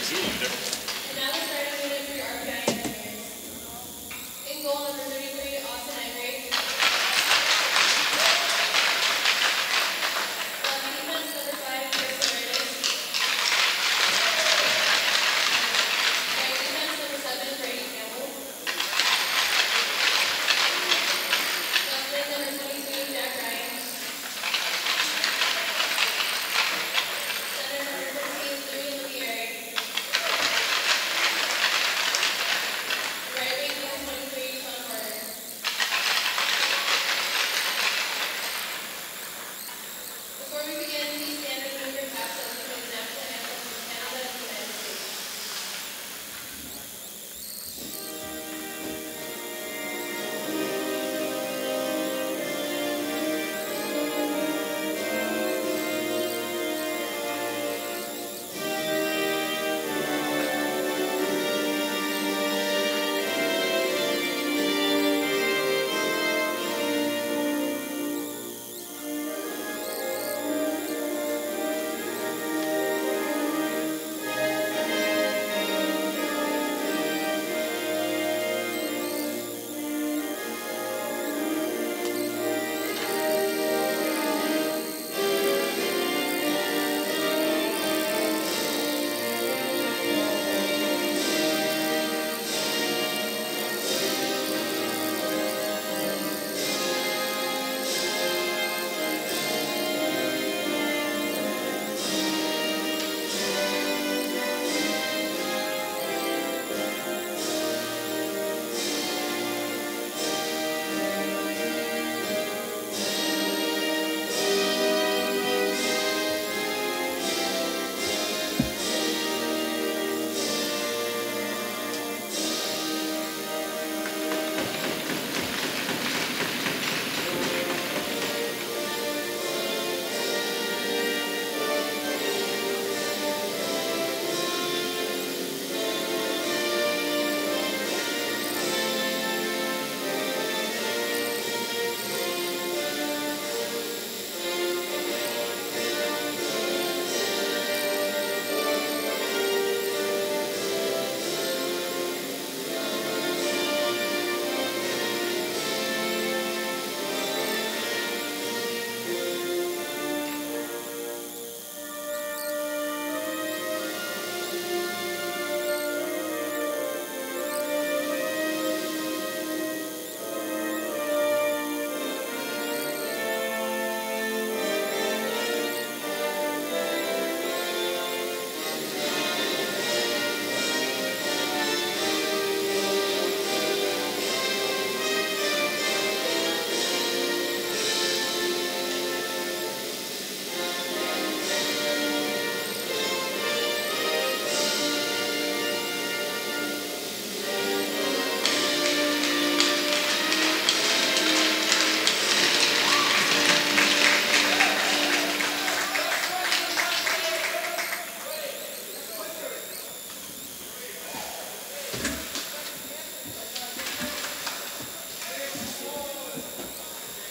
This is a little different. And now the starting unit for your RPI engineers. In goal, number 33, Austin Egrig. On defense, number 5, Kirsten Reyes. Right defense, number 7, Brady Campbell. Left wing, number 22, Jack Ryan. Center, number 14, Louis Olivieri. Right wing, number 23, Sean Carter. Before we begin, please stand and move your caps as we play the national anthem from Canada and the United States.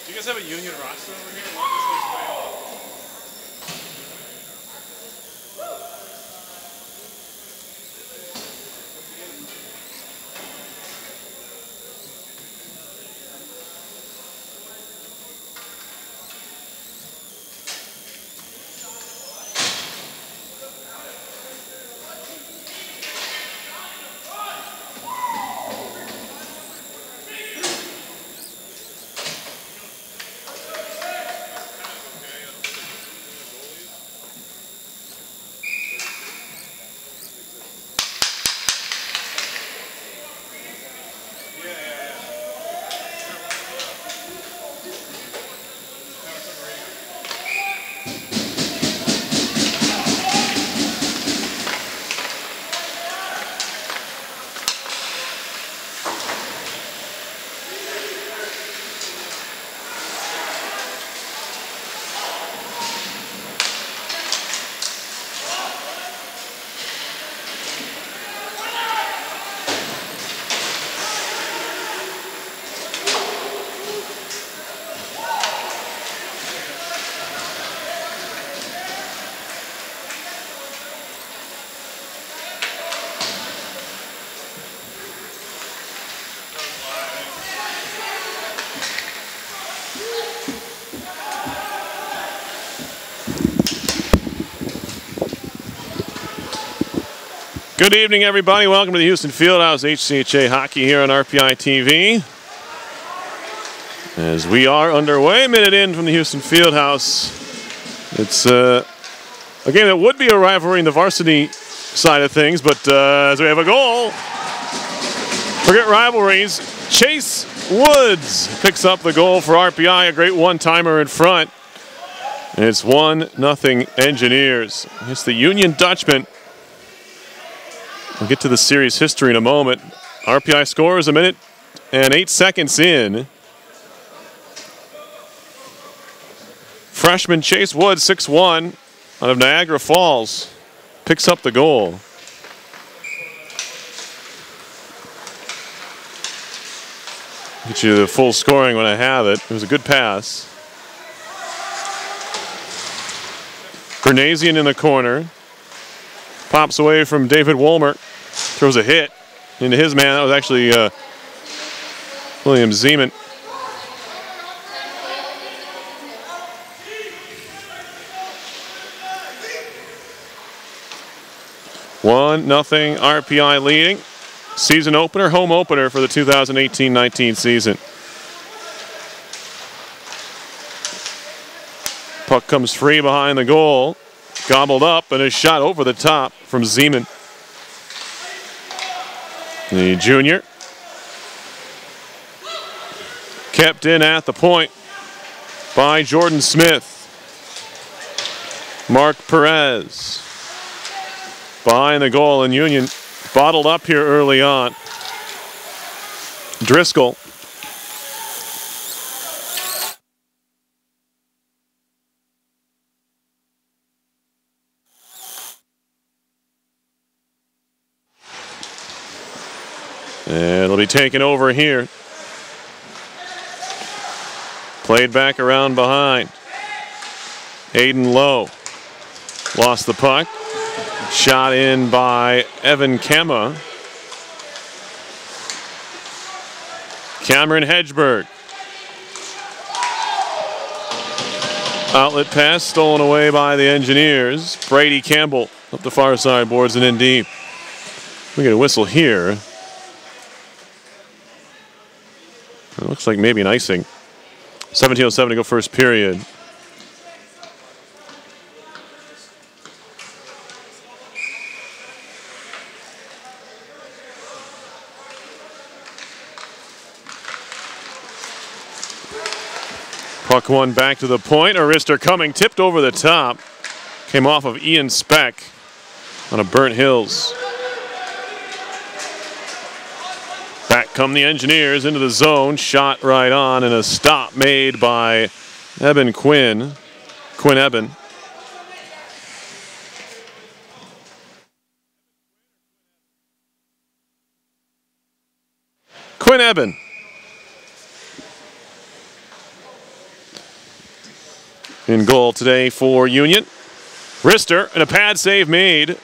Do you guys have a union roster over here? Walk this way. Good evening, everybody. Welcome to the Houston Fieldhouse ACHA Hockey here on RPI TV. As we are underway, a minute in from the Houston Fieldhouse. It's a game that would be a rivalry in the varsity side of things, but as we have a goal, forget rivalries. Chase Woods picks up the goal for RPI, a great one-timer in front. And it's 1-0 Engineers. It's the Union Dutchman. We'll get to the series history in a moment. RPI scores a minute and 8 seconds in. Freshman Chase Woods, 6'1", out of Niagara Falls, picks up the goal. Get you the full scoring when I have it. It was a good pass. Bernasian in the corner. Pops away from David Wolmer. Throws a hit into his man. That was actually William Zeman. One nothing RPI leading. Season opener, home opener for the 2018-19 season. Puck comes free behind the goal. Gobbled up and a shot over the top from Zeman. The junior. Kept in at the point by Jordan Smith. Mark Perez. Behind the goal, and Union bottled up here early on. Driscoll. And it'll be taken over here. Played back around behind. Aiden Lowe lost the puck. Shot in by Evan Kemma. Cameron Hedgeberg. Outlet pass stolen away by the Engineers. Brady Campbell up the far side, boards it in deep. We get a whistle here. It looks like maybe an icing. 17:07 to go first period. Puck one back to the point. A wrister coming, tipped over the top. Came off of Ian Speck on a Burnt Hills. Back come the Engineers into the zone. Shot right on, and a stop made by Eben Quinn. Quinn Eben. Quinn Eben. In goal today for Union. Wrister, and a pad save made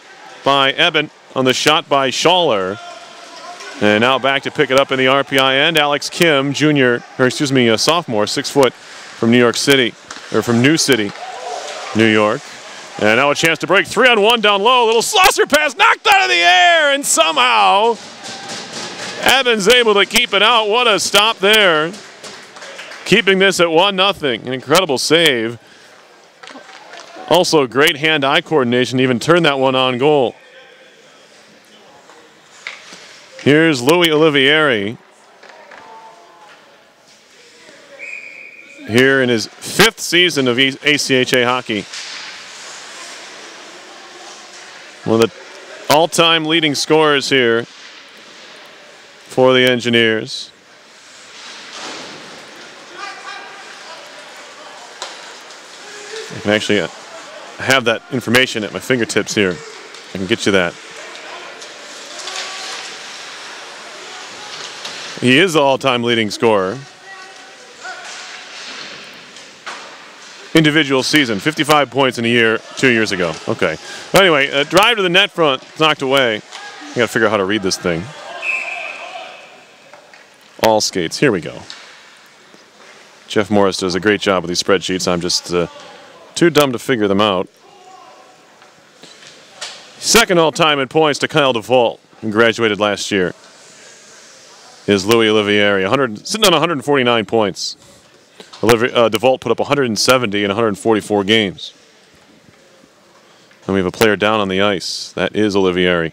by Eben on the shot by Schaller. And now back to pick it up in the RPI end. Alex Kim, a sophomore, 6 foot from New York City, or from New City, New York. And now a chance to break 3-on-1 down low. Little Schlosser pass knocked out of the air, and somehow Eben's able to keep it out. What a stop there. Keeping this at 1-0. An incredible save. Also great hand-eye coordination to even turn that one on goal. Here's Louis Olivieri. Here in his 5th season of ACHA hockey. One of the all-time leading scorers here for the Engineers. I can actually have that information at my fingertips here. I can get you that. He is the all-time leading scorer. Individual season, 55 points in a year 2 years ago. Okay. But anyway, drive to the net front, knocked away. I got to figure out how to read this thing. All skates. Here we go. Jeff Morris does a great job with these spreadsheets. I'm just too dumb to figure them out. Second all-time in points to Kyle DeVault, who graduated last year, is Louis Olivieri, sitting on 149 points. DeVault put up 170 in 144 games. And we have a player down on the ice. That is Olivieri.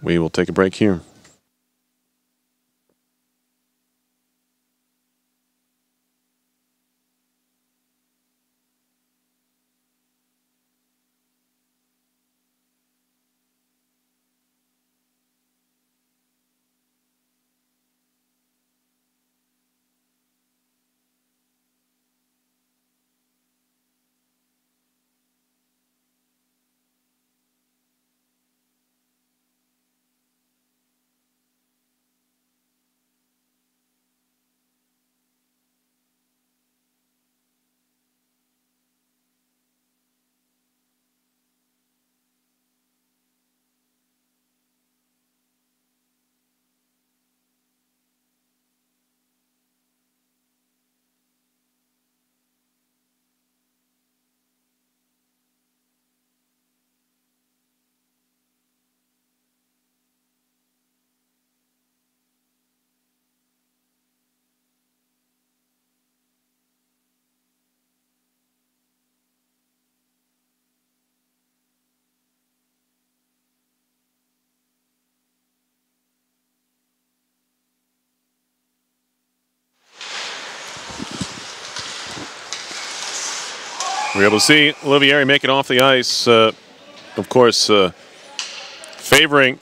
We will take a break here. We're able to see Olivieri make it off the ice, of course, favoring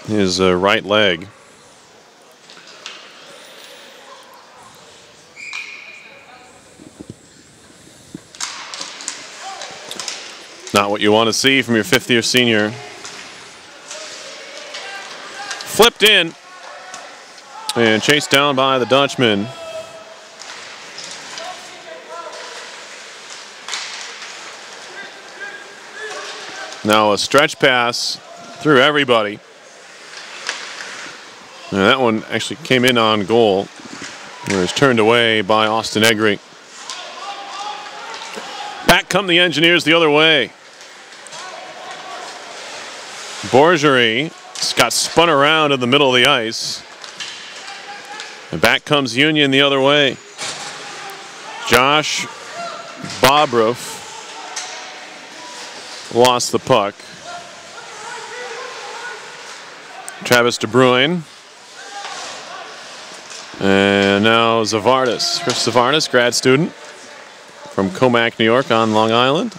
his right leg. Not what you want to see from your fifth-year senior. Flipped in and chased down by the Dutchman. Now a stretch pass through everybody. And that one actually came in on goal, where it's turned away by Austin Egri. Back come the Engineers the other way. Borgery got spun around in the middle of the ice. And back comes Union the other way. Josh Bobroff lost the puck. Travis De Bruyne. And now Zavardis. Chris Zavardis, grad student from Comac, New York on Long Island.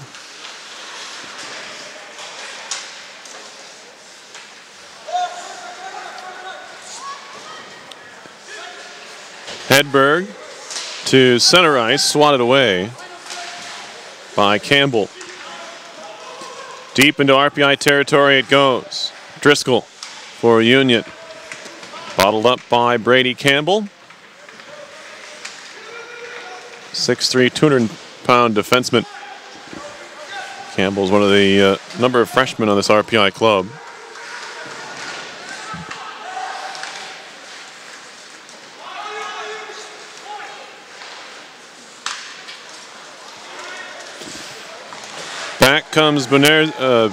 Hedberg to center ice, swatted away by Campbell. Deep into RPI territory it goes. Driscoll for Union. Bottled up by Brady Campbell. 6'3", 200-pound defenseman. Campbell's one of the number of freshmen on this RPI club. Back comes Bernasian.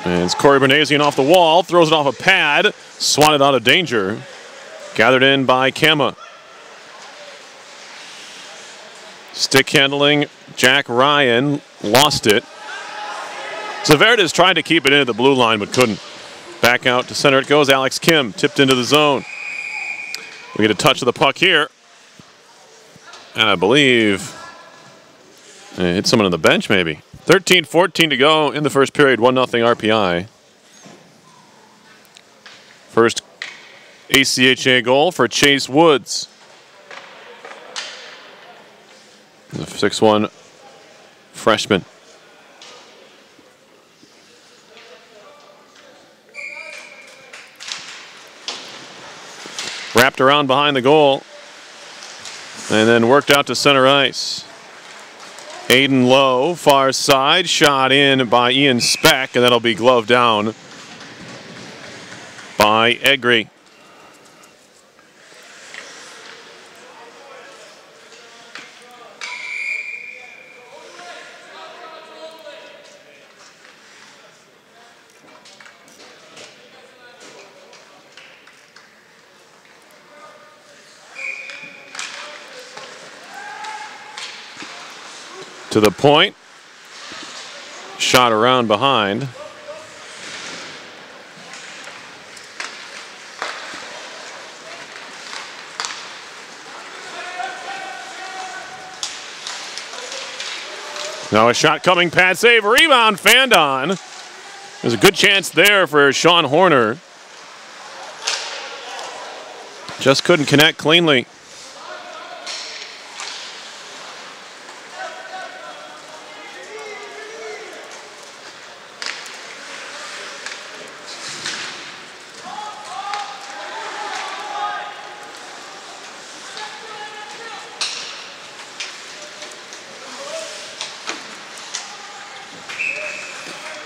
And it's Corey Bernasian off the wall, throws it off a pad, swatted out of danger. Gathered in by Kama. Stick handling, Jack Ryan lost it. Zaverdis tried to keep it into the blue line but couldn't. Back out to center it goes. Alex Kim tipped into the zone. We get a touch of the puck here. And I believe it hit someone on the bench maybe. 13-14 to go in the first period, 1-0 RPI. First ACHA goal for Chase Woods. The 6'1" freshman. Wrapped around behind the goal and then worked out to center ice. Aiden Lowe, far side, shot in by Ian Speck, and that'll be gloved down by Egri. To the point, shot around behind. Now a shot coming, pad save, rebound, Fandon. There's a good chance there for Sean Horner. Just couldn't connect cleanly.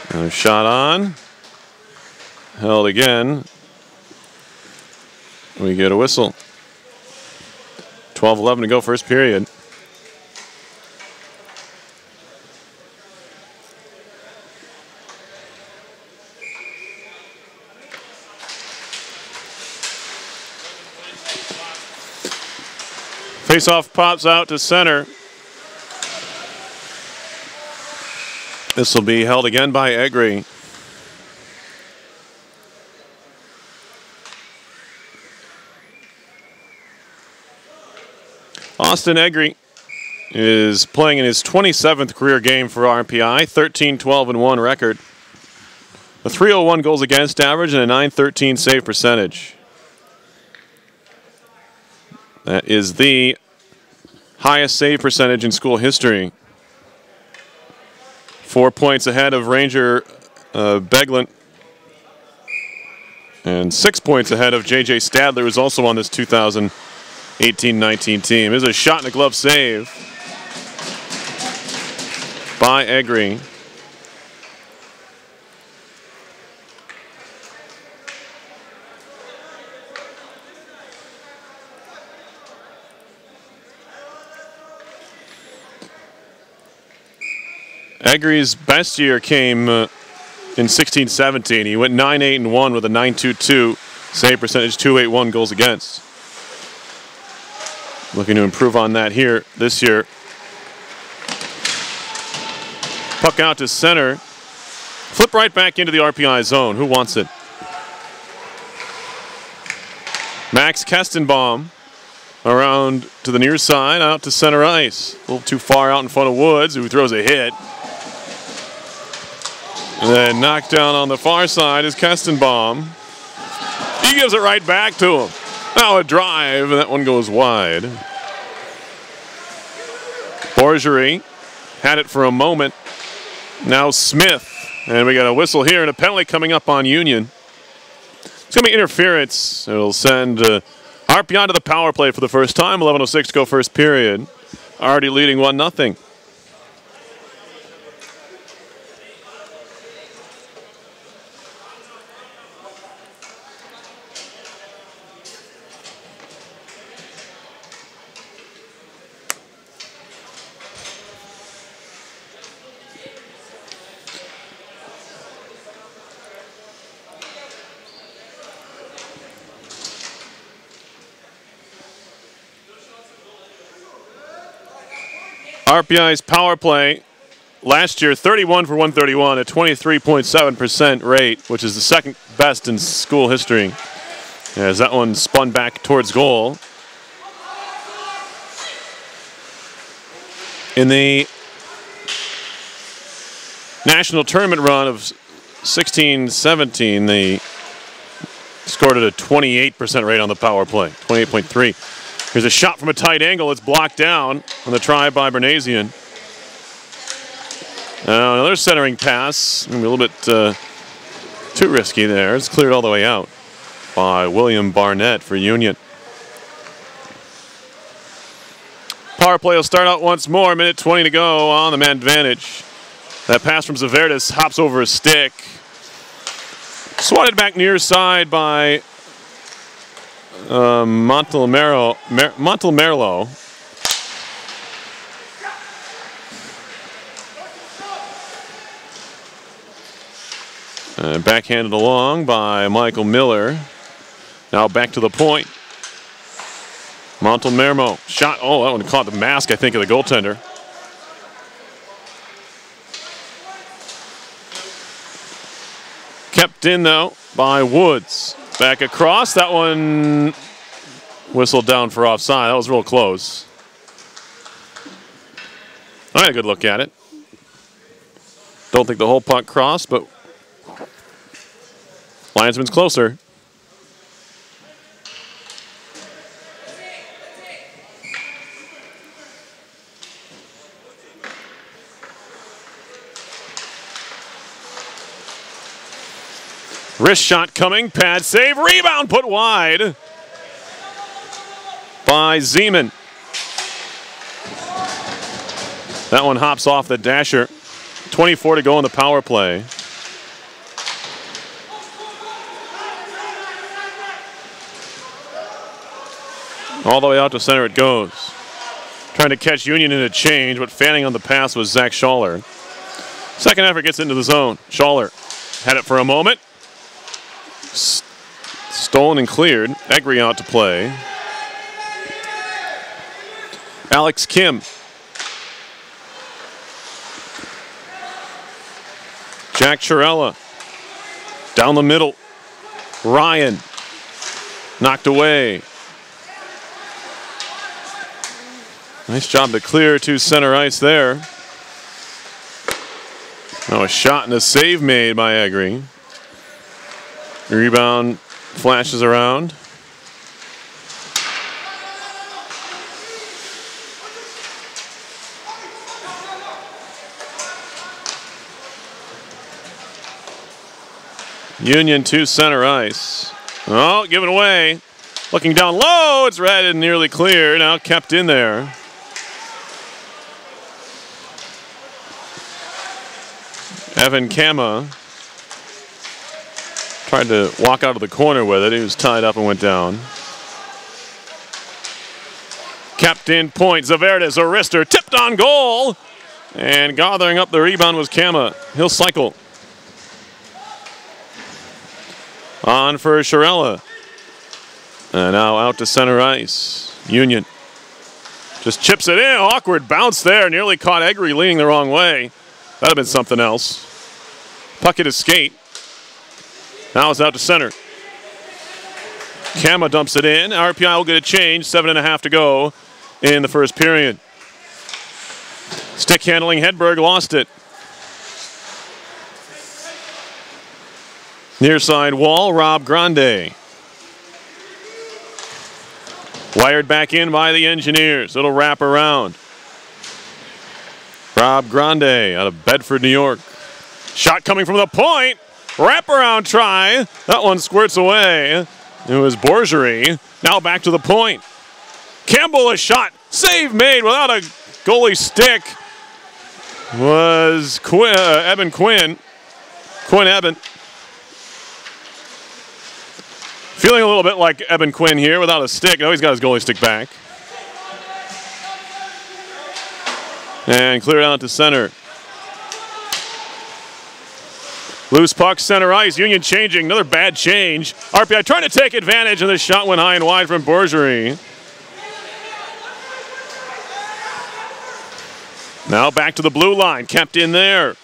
Another shot on. Held again. We get a whistle. 12-11 to go, first period. Faceoff pops out to center. This will be held again by Egri. Austin Egri is playing in his 27th career game for RPI, 13-12-1 record. A 301 goals against average and a .913 save percentage. That is the highest save percentage in school history. 4 points ahead of Ranger Beglin. And 6 points ahead of J.J. Stadler, who's also on this 2018-19 team. There's a shot and a glove save by Egri. Egri's best year came in 16-17. He went 9-8-1 with a .922 save percentage, .281 goals against. Looking to improve on that here this year. Puck out to center. Flip right back into the RPI zone. Who wants it? Max Kestenbaum around to the near side, out to center ice. A little too far out in front of Woods, who throws a hit. And then knocked down on the far side is Kestenbaum. He gives it right back to him. Now a drive, and that one goes wide. Borgerie had it for a moment. Now Smith. And we got a whistle here and a penalty coming up on Union. It's going to be interference. It'll send RPI to the power play for the first time. 11:06 to go first period. Already leading 1-0. RPI's power play last year, 31 for 131, a 23.7% rate, which is the second best in school history. As that one spun back towards goal. In the national tournament run of 16-17, they scored at a 28% rate on the power play, 28.3. Here's a shot from a tight angle. It's blocked down on the try by Bernasian. Another centering pass. Maybe a little bit too risky there. It's cleared all the way out by William Barnett for Union. Power play will start out once more. Minute 20 to go on the man advantage. That pass from Zaverdis hops over a stick. Swatted back near side by Montelmerlo. Backhanded along by Michael Miller. Now back to the point. Montelmerlo shot. Oh, that one caught the mask, I think, of the goaltender. Kept in, though, by Woods. Back across. That one whistled down for offside. That was real close. I had a good look at it. Don't think the whole puck crossed, but linesman's closer. Wrist shot coming, pad save, rebound put wide by Zeman. That one hops off the dasher. 24 to go in the power play. All the way out to center it goes. Trying to catch Union in a change, but fanning on the pass was Zach Schaller. Second effort gets into the zone. Schaller had it for a moment. Stolen and cleared. Egri out to play. Alex Kim. Jack Chirella. Down the middle. Ryan. Knocked away. Nice job to clear to center ice there. Oh, a shot and a save made by Egri. Rebound flashes around. Union to center ice. Oh, given away. Looking down low, it's red and nearly clear. Now kept in there. Evan Kama tried to walk out of the corner with it. He was tied up and went down. Kept in point. Zaverdis, Arister, tipped on goal. And gathering up the rebound was Kama. He'll cycle. On for Chirella. And now out to center ice. Union just chips it in. Awkward bounce there. Nearly caught Egri leaning the wrong way. That'd have been something else. Puck at his skate. Now it's out to center. Kama dumps it in. RPI will get a change. 7.5 to go in the first period. Stick handling. Hedberg lost it. Near side wall. Rob Grande. Wired back in by the Engineers. It'll wrap around. Rob Grande out of Bedford, New York. Shot coming from the point. Wraparound try. That one squirts away. It was Borgery. Now back to the point. Campbell a shot. Save made without a goalie stick. Was Eben Quinn. Quinn Eben. Feeling a little bit like Eben Quinn here without a stick. Oh, he's got his goalie stick back. And clear out to center. Loose puck, center ice. Union changing. Another bad change. RPI trying to take advantage, and the shot went high and wide from Borgery. Now back to the blue line. Kept in there.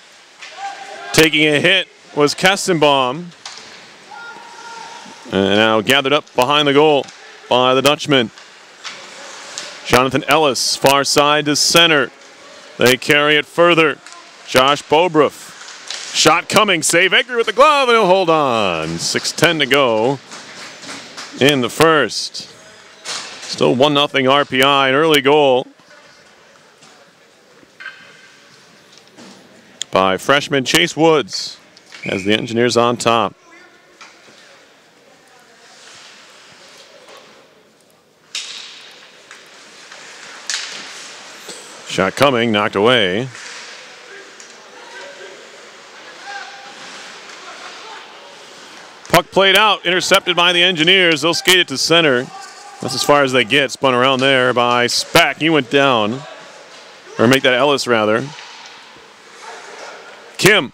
Taking a hit was Kestenbaum. And now gathered up behind the goal by the Dutchman. Jonathan Ellis, far side to center. They carry it further. Josh Bobruff. Shot coming, save Egri with the glove, and he'll hold on. 6:10 to go in the first. Still 1-0 RPI, an early goal by freshman Chase Woods as the Engineers on top. Shot coming, knocked away. Puck played out, intercepted by the Engineers. They'll skate it to center. That's as far as they get. Spun around there by Speck. He went down. Or make that Ellis, rather. Kim.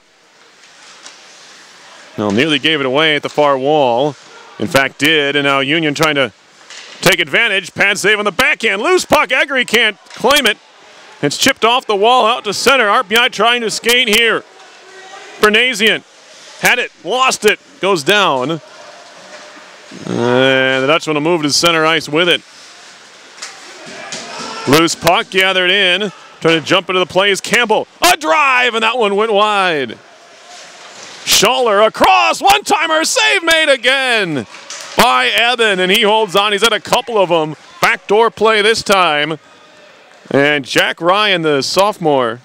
Well, nearly gave it away at the far wall. In fact, did. And now Union trying to take advantage. Pad save on the backhand. Loose puck. Eggery can't claim it. It's chipped off the wall out to center. RPI trying to skate here. Bernasian had it. Lost it. Goes down. And the Dutchman will move to center ice with it. Loose puck gathered in. Trying to jump into the play is Campbell. A drive, and that one went wide. Schaller across. One-timer. Save made again by Eben, and he holds on. He's had a couple of them. Backdoor play this time. And Jack Ryan, the sophomore,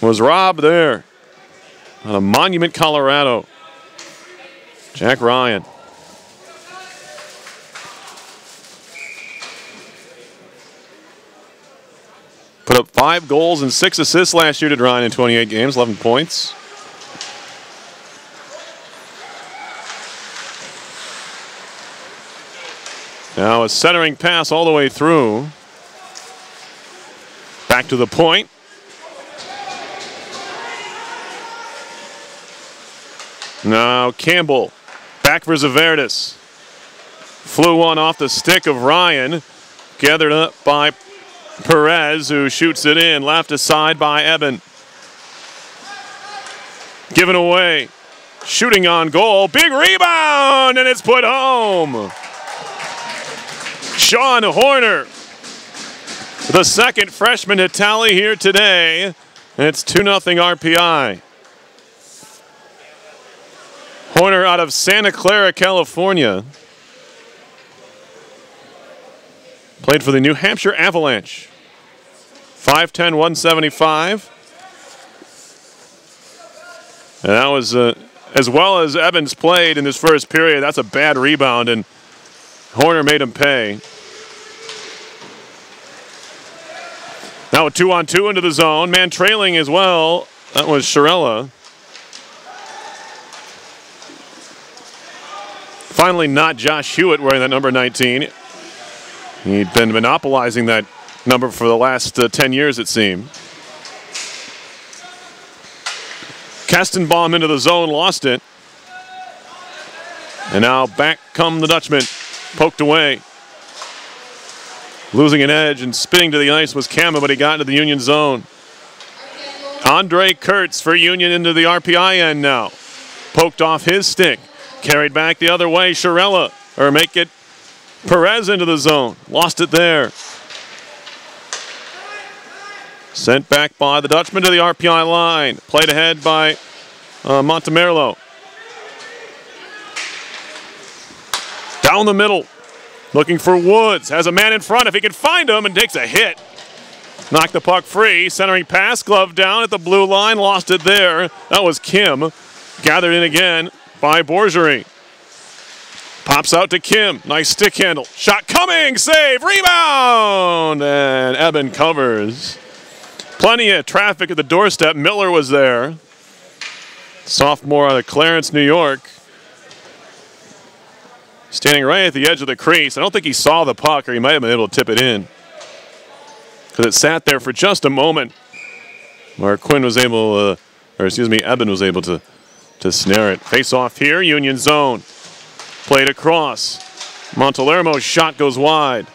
was robbed there out of Monument, Colorado. Jack Ryan. Put up 5 goals and 6 assists last year, did Ryan, in 28 games, 11 points. Now a centering pass all the way through. Back to the point. Now Campbell, back for Zaverdis. Flew one off the stick of Ryan. Gathered up by Perez, who shoots it in. Left aside by Eben. Given away. Shooting on goal. Big rebound, and it's put home. Sean Horner, the second freshman to tally here today. And it's 2-0 RPI. Horner out of Santa Clara, California. Played for the New Hampshire Avalanche. 5'10", 175. And that was, as well as Evans played in this first period, that's a bad rebound, and Horner made him pay. Now a 2-on-2 into the zone. Man trailing as well. That was Sharella. Finally not Josh Hewitt wearing that number 19. He'd been monopolizing that number for the last 10 years, it seemed. Kastenbaum into the zone, lost it. And now back come the Dutchmen. Poked away. Losing an edge and spinning to the ice was Kama, but he got into the Union zone. Andre Kurtz for Union into the RPI end now. Poked off his stick. Carried back the other way. Sharella, or make it Perez into the zone. Lost it there. Sent back by the Dutchman to the RPI line. Played ahead by Montemerlo. Down the middle. Looking for Woods. Has a man in front if he can find him, and takes a hit. Knocked the puck free. Centering pass. Glove down at the blue line. Lost it there. That was Kim. Gathered in again by Borgery. Pops out to Kim. Nice stick handle. Shot coming. Save. Rebound. And Eben covers. Plenty of traffic at the doorstep. Miller was there. Sophomore out of Clarence, New York. Standing right at the edge of the crease. I don't think he saw the puck, or he might have been able to tip it in, because it sat there for just a moment. Mark Quinn was able, Eben was able to snare it. Face off here, Union zone. Played across. Montelermo's shot goes wide.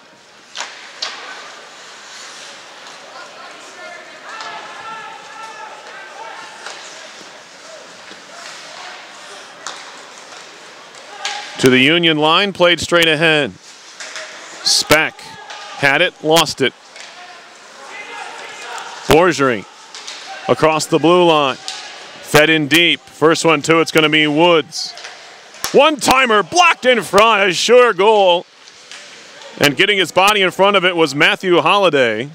To the Union line, played straight ahead. Speck had it, lost it. Borgery across the blue line. Fed in deep. First one, too, it's going to be Woods. One-timer blocked in front, a sure goal. And getting his body in front of it was Matthew Holdaway,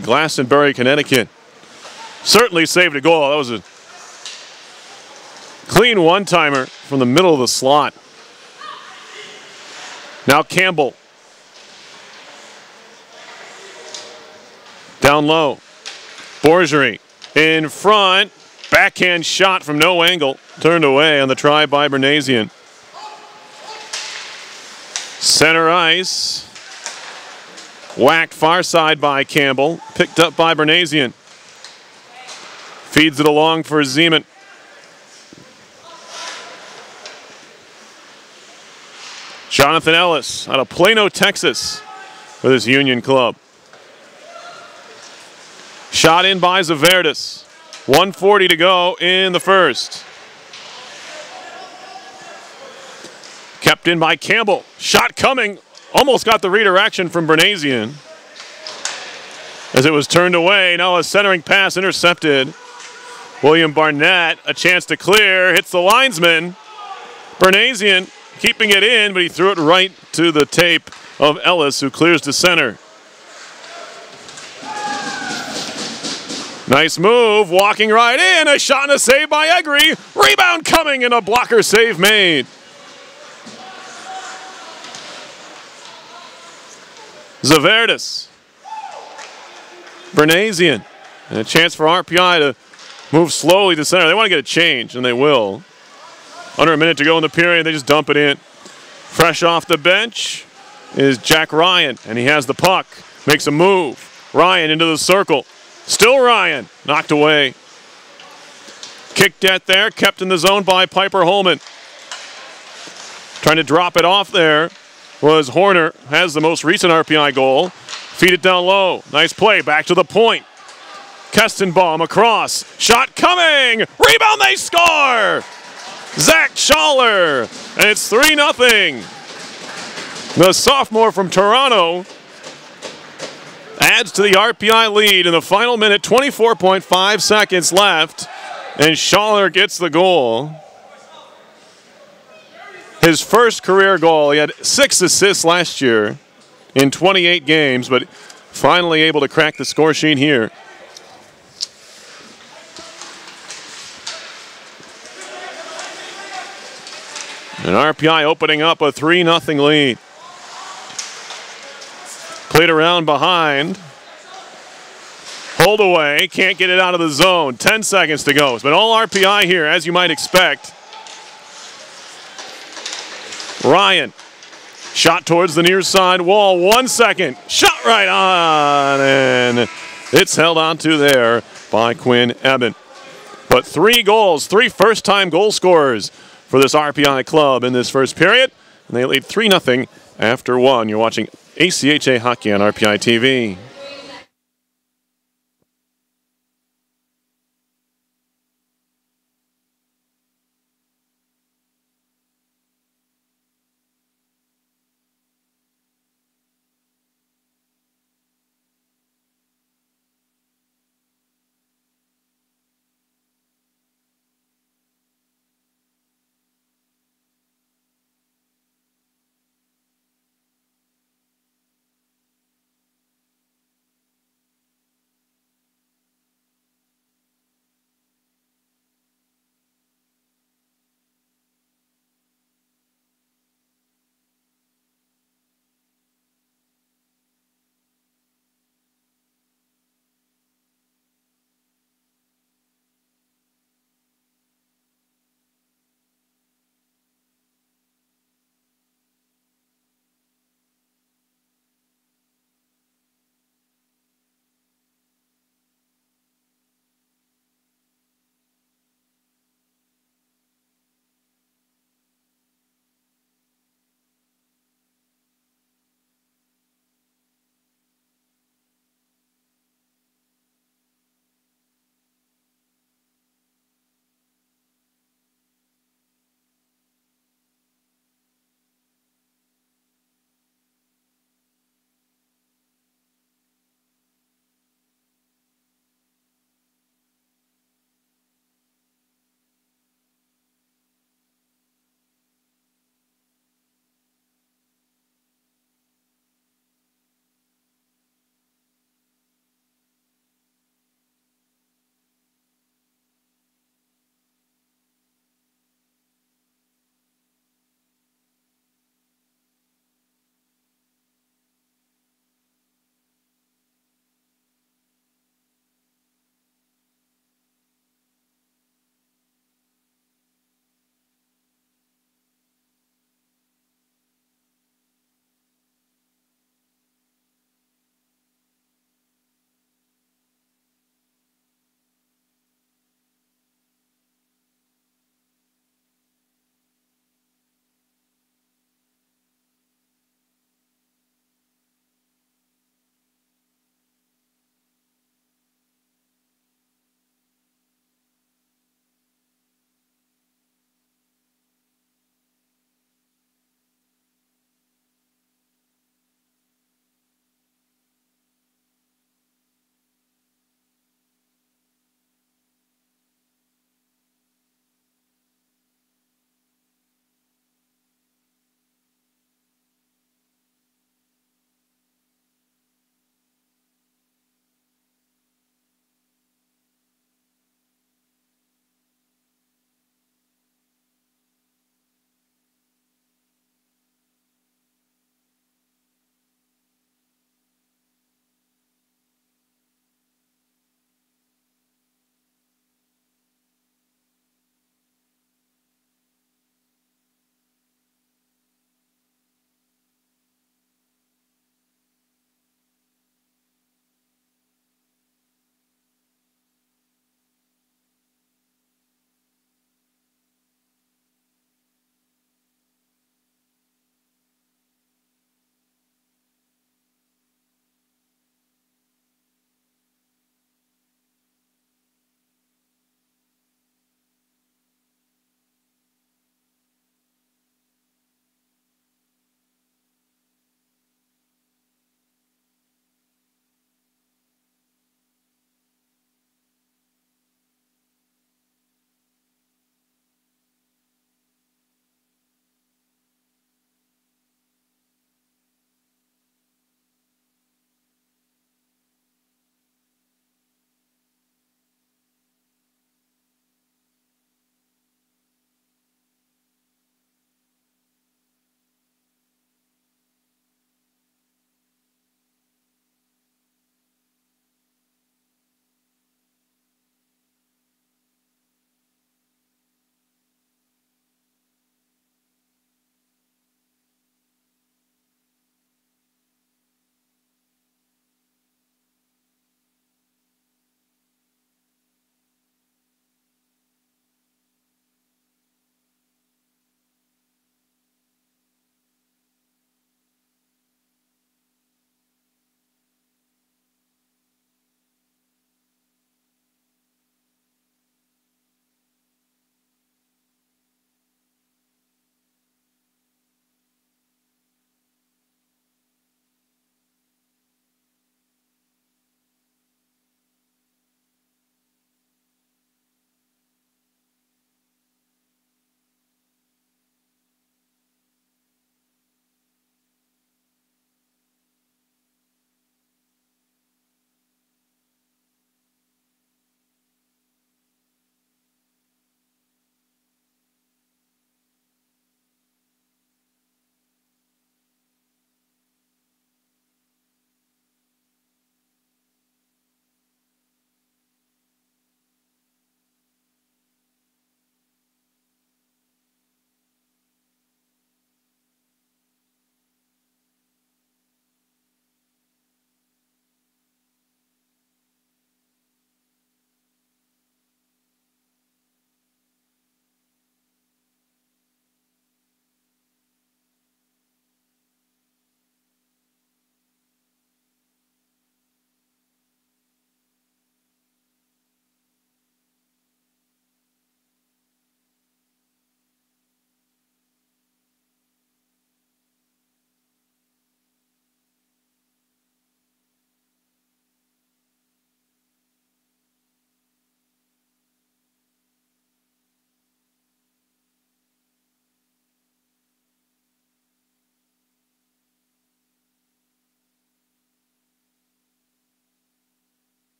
Glastonbury, Connecticut. Certainly saved a goal. That was a clean one-timer from the middle of the slot. Now Campbell Down low. Borgery in front. Backhand shot from no angle. Turned away on the try by Bernasian. Center ice. Whacked far side by Campbell. Picked up by Bernasian. Feeds it along for Zeman. Jonathan Ellis out of Plano, Texas for this Union club. Shot in by Zaverdis. 1:40 to go in the first. Kept in by Campbell. Shot coming. Almost got the redirection from Bernasian. As it was turned away, now a centering pass intercepted. William Barnett, a chance to clear, hits the linesman. Bernasian keeping it in, but he threw it right to the tape of Ellis, who clears to center. Nice move, walking right in, a shot and a save by Egri. Rebound coming and a blocker save made. Zaverdis. Bernasian. And a chance for RPI to move slowly to center. They want to get a change, and they will. Under a minute to go in the period, they just dump it in. Fresh off the bench is Jack Ryan, and he has the puck. Makes a move. Ryan into the circle. Still Ryan. Knocked away. Kicked at there, kept in the zone by Piper Holman. Trying to drop it off there was Horner. Has the most recent RPI goal. Feed it down low. Nice play. Back to the point. Kestenbaum across. Shot coming. Rebound, they score! Zach Schaller. And it's 3-0. The sophomore from Toronto adds to the RPI lead in the final minute. 24.5 seconds left. And Schaller gets the goal. His first career goal. He had 6 assists last year in 28 games, but finally able to crack the score sheet here. And RPI opening up a 3-0 lead. Played around behind. Hold away, can't get it out of the zone. 10 seconds to go. It's been all RPI here, as you might expect. Ryan, shot towards the near side wall. 1 second, shot right on, and it's held onto there by Quinn Eben. But 3 goals, 3 first-time goal scorers for this RPI club in this first period, and they lead 3-0 after 1. You're watching ACHA Hockey on RPI TV.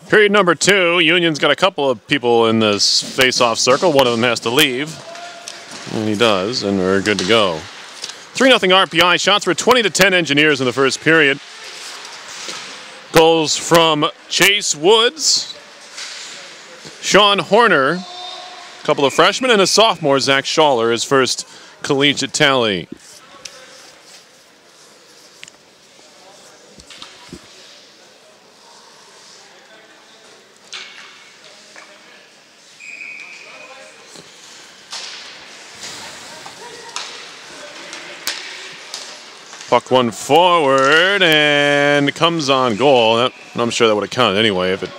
Period number 2. Union's got a couple of people in this face-off circle. One of them has to leave. And he does, and we're good to go. 3-0 RPI. Shots were 20-10 Engineers in the first period. Goals from Chase Woods, Sean Horner, a couple of freshmen, and a sophomore, Zach Schaller, his first collegiate tally. Puck one forward and comes on goal. I'm sure that would have counted anyway if it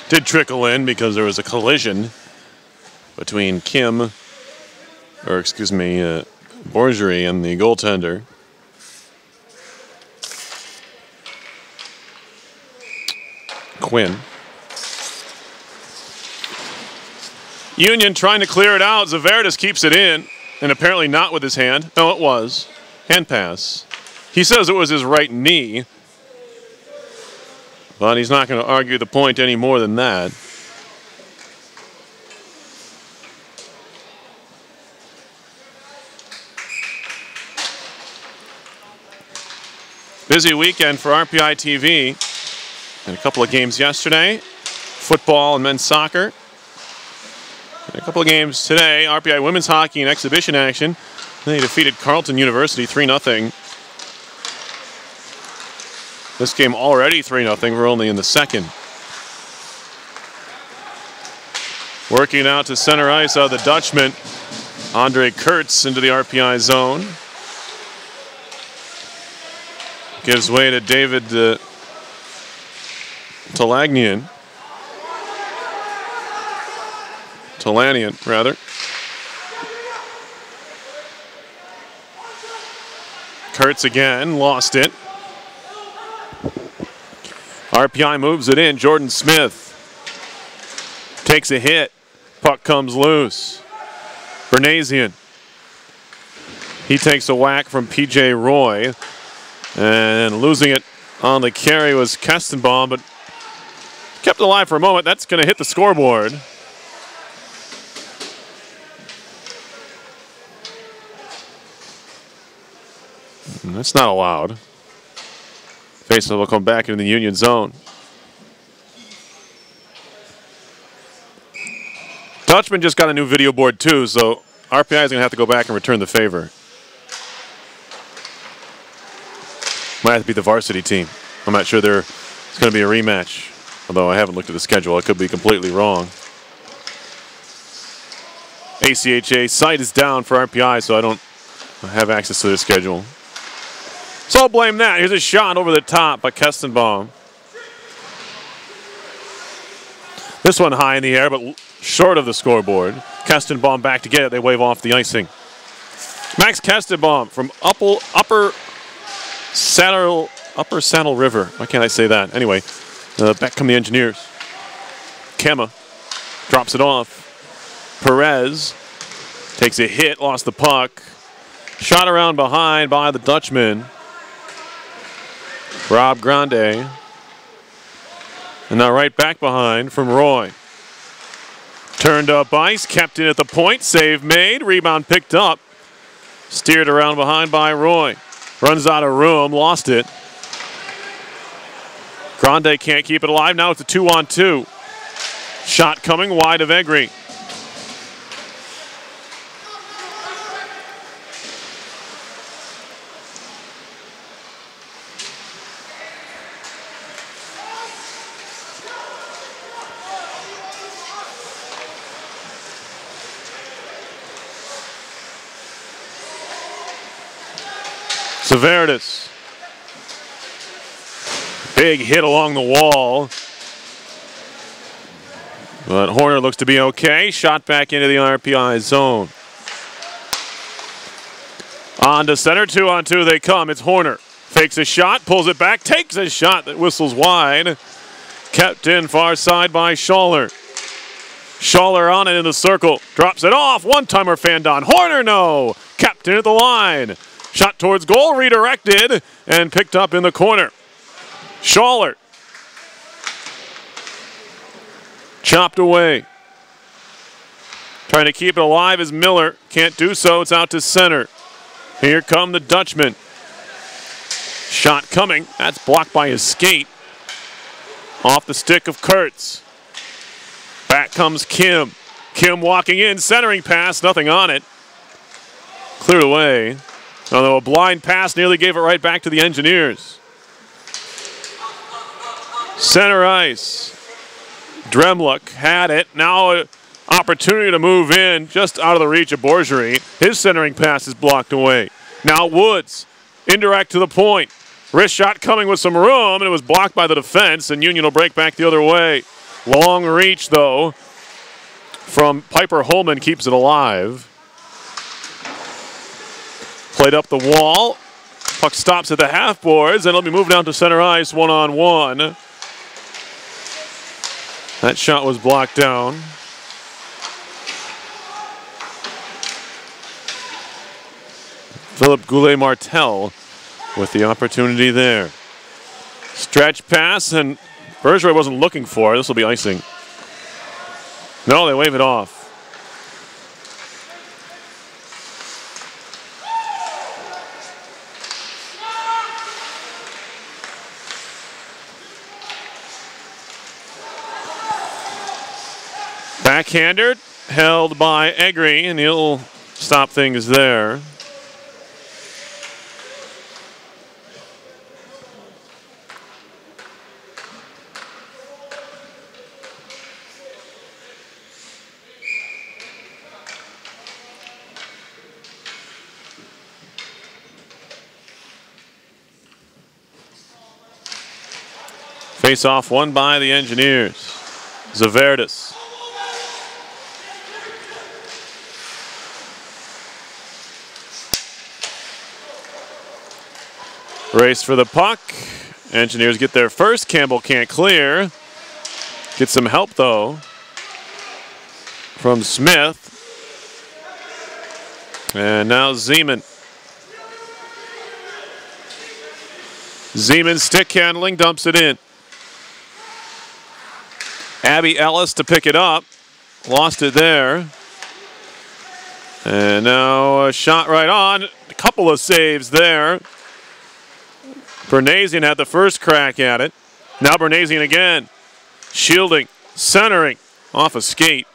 did trickle in because there was a collision between Borgery and the goaltender. Quinn. Union trying to clear it out. Zaverdis keeps it in, and apparently not with his hand. No, it was. Hand pass. He says it was his right knee, but he's not going to argue the point any more than that. Busy weekend for RPI TV. And a couple of games yesterday, football and men's soccer. And a couple of games today, RPI women's hockey and exhibition action. They defeated Carleton University 3-0. This game already 3-0. We're only in the second. Working out to center ice out of the Dutchman. Andre Kurtz into the RPI zone. Gives way to David Talanian, rather. Kurtz again, lost it. RPI moves it in. Jordan Smith takes a hit. Puck comes loose. Bernazian. He takes a whack from P.J. Roy. And losing it on the carry was Kestenbaum, but kept alive for a moment. That's going to hit the scoreboard. And that's not allowed. Faceoff will come back into the Union zone. Dutchman just got a new video board too, so RPI is going to have to go back and return the favor. Might have to be the varsity team. I'm not sure it's going to be a rematch, although I haven't looked at the schedule. I could be completely wrong. ACHA site is down for RPI, so I don't have access to their schedule. So I'll blame that. Here's a shot over the top by Kestenbaum. This one high in the air, but short of the scoreboard. Kestenbaum back to get it. They wave off the icing. Max Kestenbaum from Upper Saddle River. Why can't I say that? Anyway, back come the Engineers. Kemma drops it off. Perez takes a hit, lost the puck. Shot around behind by the Dutchman. Rob Grande. And now right back behind from Roy. Turned up ice, kept in at the point, save made, rebound picked up. Steered around behind by Roy. Runs out of room, lost it. Grande can't keep it alive, now it's a 2-on-2. Shot coming wide of Egri. Zaverdis. Big hit along the wall. But Horner looks to be okay. Shot back into the RPI zone. On to center, 2-on-2 they come. It's Horner. Fakes a shot, pulls it back, takes a shot that whistles wide. Kept in far side by Schaller. Schaller on it in the circle. Drops it off. One-timer fanned on. Horner, no. Kept in at the line. Shot towards goal, redirected, and picked up in the corner. Schaller. Chopped away. Trying to keep it alive is Miller. Can't do so. It's out to center. Here come the Dutchmen. Shot coming. That's blocked by his skate. Off the stick of Kurtz. Back comes Kim. Kim walking in. Centering pass. Nothing on it. Cleared away. Although a blind pass nearly gave it right back to the Engineers. Center ice. Dremluck had it. Now an opportunity to move in just out of the reach of Borgery. His centering pass is blocked away. Now Woods. Indirect to the point. Wrist shot coming with some room, and it was blocked by the defense, and Union will break back the other way. Long reach, though, from Piper Holman keeps it alive. Played up the wall. Puck stops at the half boards, and it'll be moved down to center ice one-on-one. That shot was blocked down. Philip Goulet-Martel with the opportunity there. Stretch pass, and Bergeron wasn't looking for it. This will be icing. No, they wave it off. Backhander held by Egri, and he'll stop things there. Face-off won by the Engineers. Zaverdis. Race for the puck. Engineers get there first. Campbell can't clear. Get some help, though, from Smith. And now Zeman. Zeman stick handling, dumps it in. Abby Ellis to pick it up. Lost it there. And now a shot right on. A couple of saves there. Bernasian had the first crack at it. Now Bernasian again. Shielding, centering, off a skate.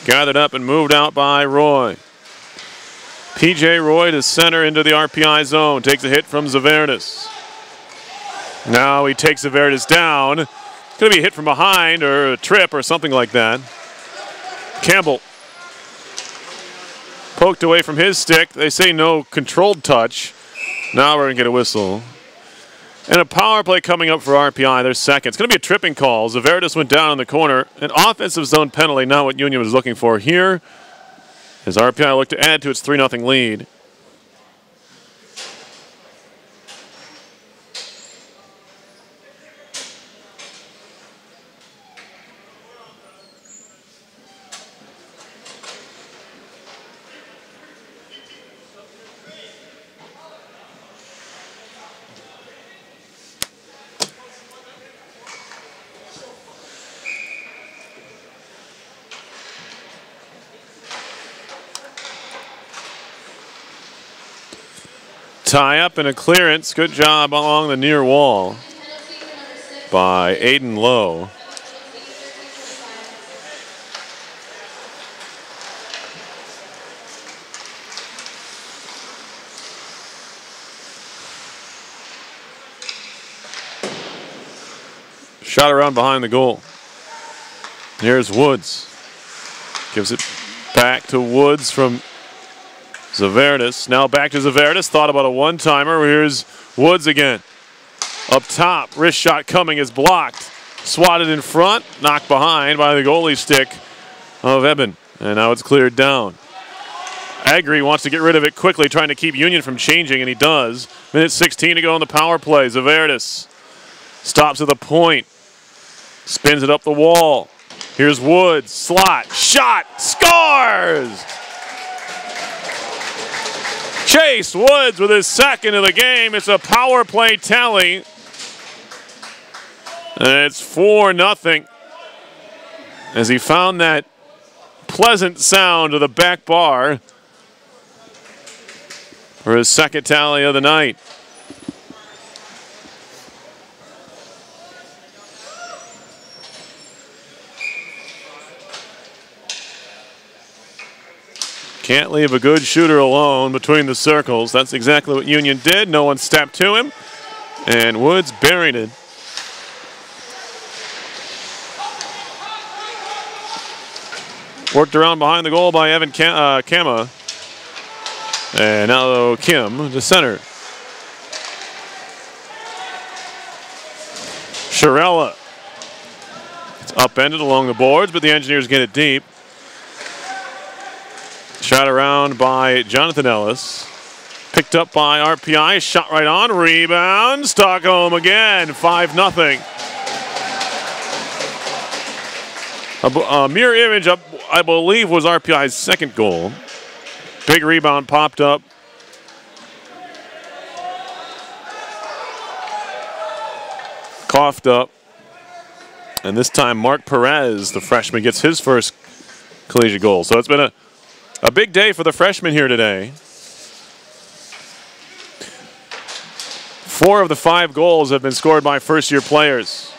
Gathered up and moved out by Roy. P.J. Roy to center into the RPI zone. Takes a hit from Zaverdis. Now he takes Zaverdis down. It's going to be a hit from behind or a trip or something like that. Campbell. Poked away from his stick. They say no controlled touch. Now we're going to get a whistle. And a power play coming up for RPI. Their second. It's going to be a tripping call. Zaverdis went down in the corner. An offensive zone penalty, not what Union was looking for here, as RPI looked to add to its 3-0 lead. Tie up and a clearance. Good job along the near wall by Aiden Lowe. Shot around behind the goal. Here's Woods. Gives it back to Woods from Zaverdis. Now back to Zaverdis. Thought about a one-timer. Here's Woods again. Up top. Wrist shot coming is blocked. Swatted in front. Knocked behind by the goalie stick of Eben. And now it's cleared down. Agri wants to get rid of it quickly, trying to keep Union from changing, and he does. Minute 16 to go on the power play. Zaverdis stops at the point. Spins it up the wall. Here's Woods. Slot. Shot. Scores! Chase Woods with his second of the game. It's a power play tally. And it's 4-0 as he found that pleasant sound of the back bar for his second tally of the night. Can't leave a good shooter alone between the circles. That's exactly what Union did. No one stepped to him, and Woods buried it. Worked around behind the goal by Evan Kama. And now Kim to center. Shirella. It's upended along the boards, but the Engineers get it deep. Shot around by Jonathan Ellis. Picked up by RPI. Shot right on. Rebound. Stockholm again. 5-0. A mirror image, I believe, was RPI's second goal. Big rebound popped up. Coughed up. And this time Mark Perez, the freshman, gets his first collegiate goal. So it's been a big day for the freshmen here today. 4 of the 5 goals have been scored by first-year players.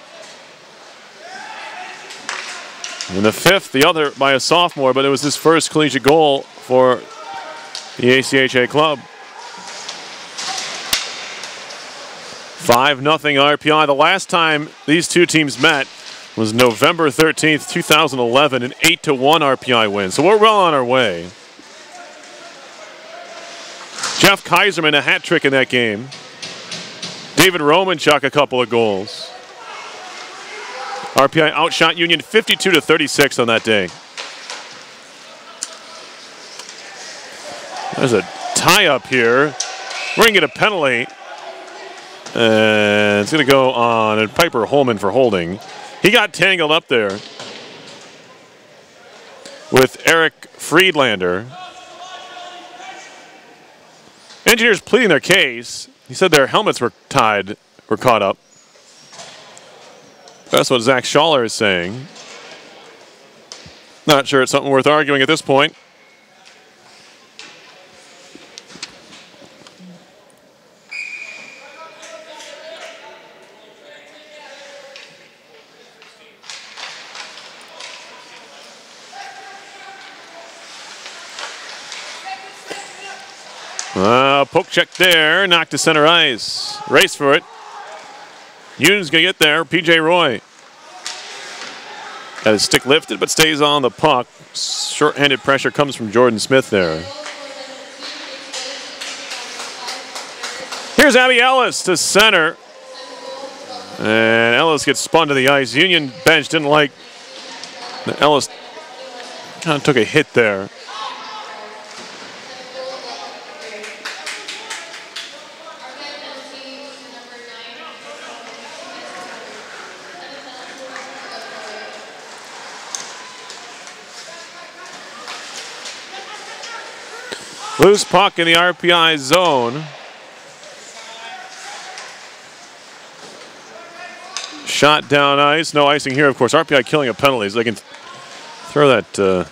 And the 5th, the other by a sophomore, but it was his first collegiate goal for the ACHA club. 5-0 RPI. The last time these two teams met was November 13th, 2011, an 8-1 RPI win. So we're well on our way. Jeff Kaiserman, a hat trick in that game. David Romanchuk, a couple of goals. RPI outshot Union 52-36 on that day. There's a tie-up here. We're going to get a penalty. And it's going to go on Piper Holman for holding. He got tangled up there with Eric Friedlander. Engineers pleading their case. He said their helmets were caught up. That's what Zach Schaller is saying. Not sure it's something worth arguing at this point. Poke check there, knocked to center ice. Race for it. Union's gonna get there. PJ Roy. Got his stick lifted, but stays on the puck. Short-handed pressure comes from Jordan Smith there. Here's Abby Ellis to center. And Ellis gets spun to the ice. Union bench didn't like Ellis. Kind of took a hit there. Loose puck in the RPI zone. Shot down ice. No icing here, of course. RPI killing a penalty, so they can throw that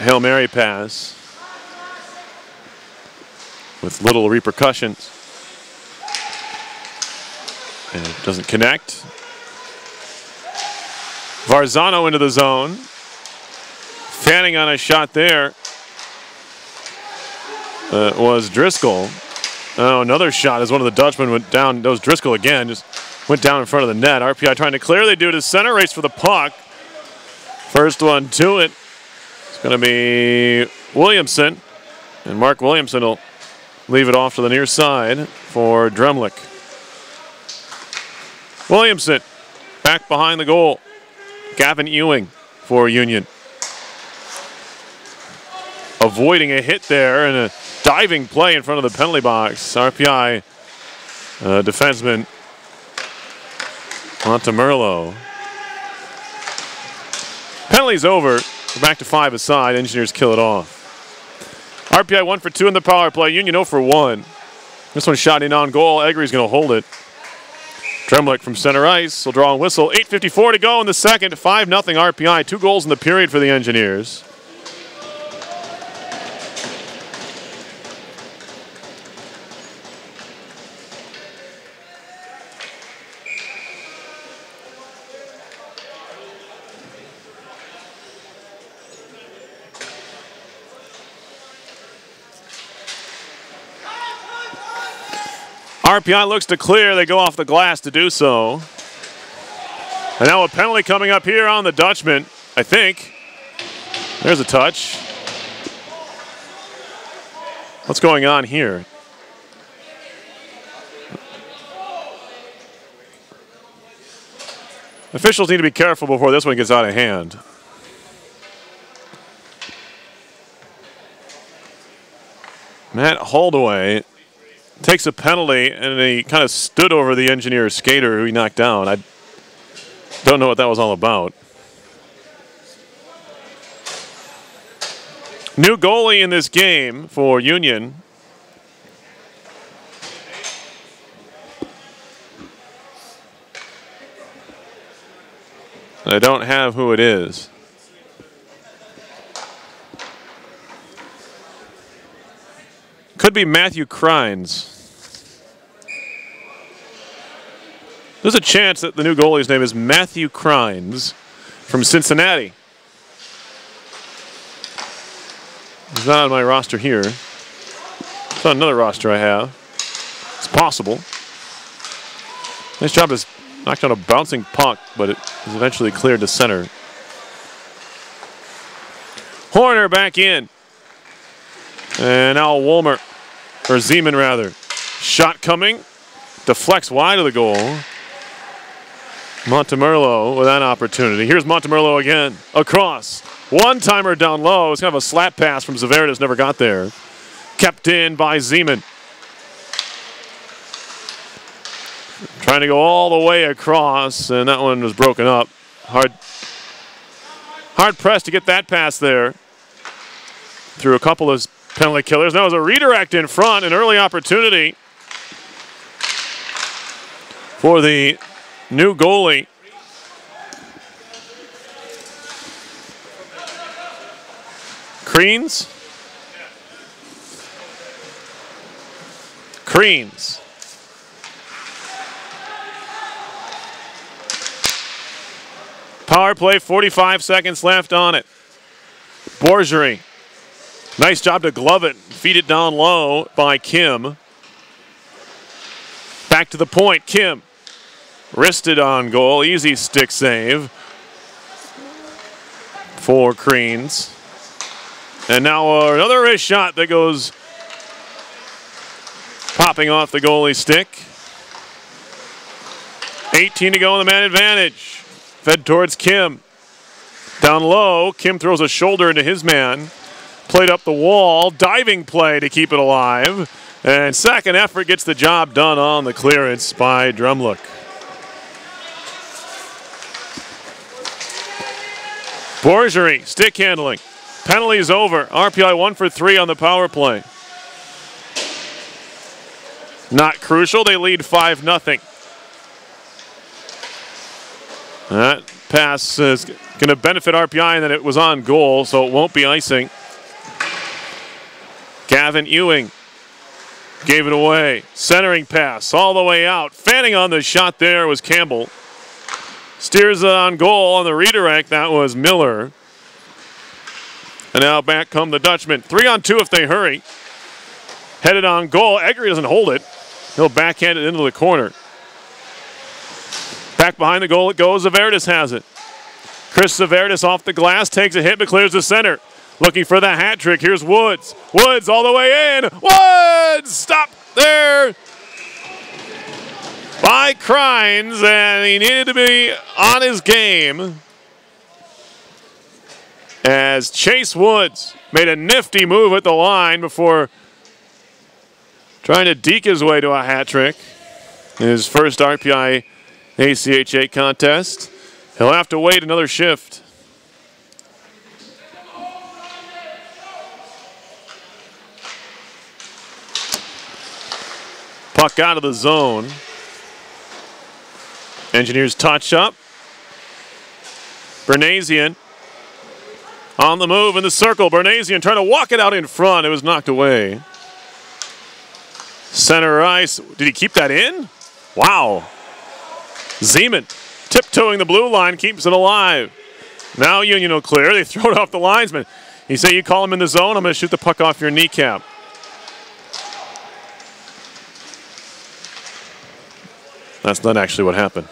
Hail Mary pass with little repercussions. And it doesn't connect. Varzano into the zone. Fanning on a shot there. Was Driscoll. Oh, another shot as one of the Dutchmen went down. That was Driscoll again, just went down in front of the net. RPI trying to clear. They do to center. Race for the puck. First one to it. It's going to be Williamson. And Mark Williamson will leave it off to the near side for Dremlick. Williamson back behind the goal. Gavin Ewing for Union. Avoiding a hit there and a diving play in front of the penalty box. RPI defenseman onto Merlot. Penalty's over. We're back to 5 aside. Engineers kill it off. RPI 1 for 2 in the power play. Union 0 for 1. This one shot in on goal. Eggery's going to hold it. Dremlick from center ice will draw a whistle. 8:54 to go in the second. 5-0 RPI. 2 goals in the period for the Engineers. RPI looks to clear. They go off the glass to do so. And now a penalty coming up here on the Dutchman, I think. There's a touch. What's going on here? Officials need to be careful before this one gets out of hand. Matt Holdaway takes a penalty, and he kind of stood over the Engineer skater who he knocked down. I don't know what that was all about. New goalie in this game for Union. I don't have who it is. Could be Matthew Crines. There's a chance that the new goalie's name is Matthew Crines from Cincinnati. He's not on my roster here. It's on another roster I have. It's possible. Nice job to knock down a bouncing puck, but it was eventually cleared to center. Horner back in. And now Wolmer. Or Zeman, rather. Shot coming. Deflects wide of the goal. Montemerlo with that opportunity. Here's Montemerlo again. Across. One-timer down low. It's kind of a slap pass from Zaverdis. Never got there. Kept in by Zeman. Trying to go all the way across, and that one was broken up. Hard pressed to get that pass there. Through a couple of penalty killers. That was a redirect in front, an early opportunity for the new goalie. Creans. Power play, 45 seconds left on it. Borgery. Nice job to glove it, feed it down low by Kim. Back to the point, Kim. Wristed on goal, easy stick save for Creans. And now another wrist shot that goes popping off the goalie stick. 18 to go in the man advantage. Fed towards Kim. Down low, Kim throws a shoulder into his man. Played up the wall, diving play to keep it alive. And second effort gets the job done on the clearance by Drumlook. Borgery, stick handling. Penalties over. RPI 1 for 3 on the power play. Not crucial, they lead 5-0. That pass is going to benefit RPI in that it was on goal, so it won't be icing. Gavin Ewing gave it away. Centering pass all the way out. Fanning on the shot there was Campbell. Steers it on goal on the redirect. That was Miller. And now back come the Dutchmen. 3-on-2 if they hurry. Headed on goal. Eggery doesn't hold it. He'll backhand it into the corner. Back behind the goal it goes. Zaverdis has it. Chris Zaverdis off the glass. Takes a hit but clears the center. Looking for the hat trick. Here's Woods. Woods all the way in. Woods! Stop there by Crines, and he needed to be on his game as Chase Woods made a nifty move at the line before trying to deke his way to a hat trick in his first RPI ACHA contest. He'll have to wait another shift. Puck out of the zone. Engineers touch up. Bernasian on the move in the circle. Bernasian trying to walk it out in front. It was knocked away. Center ice. Did he keep that in? Wow. Zeman tiptoeing the blue line, keeps it alive. Now Union will clear. They throw it off the linesman. He say, you call him in the zone, I'm going to shoot the puck off your kneecap. That's not actually what happened.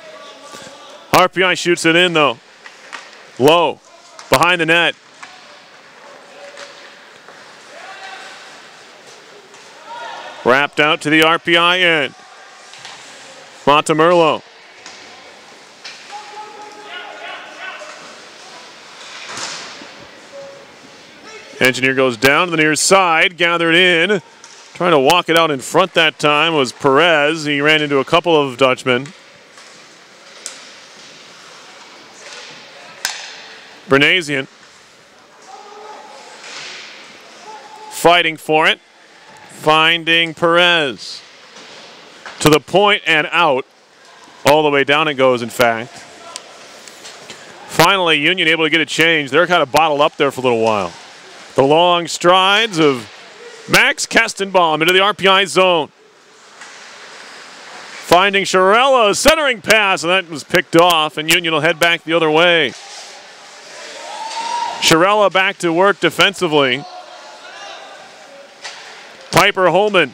RPI shoots it in, though. Low, behind the net. Wrapped out to the RPI end. Montemerlo. Engineer goes down to the near side, gathered in. Trying to walk it out in front that time was Perez. He ran into a couple of Dutchmen. Bernasian fighting for it. Finding Perez. To the point and out. All the way down it goes, in fact. Finally, Union able to get a change. They're kind of bottled up there for a little while. The long strides of Max Kestenbaum into the RPI zone. Finding Sharella, centering pass, and that was picked off, and Union will head back the other way. Sharella back to work defensively. Piper Holman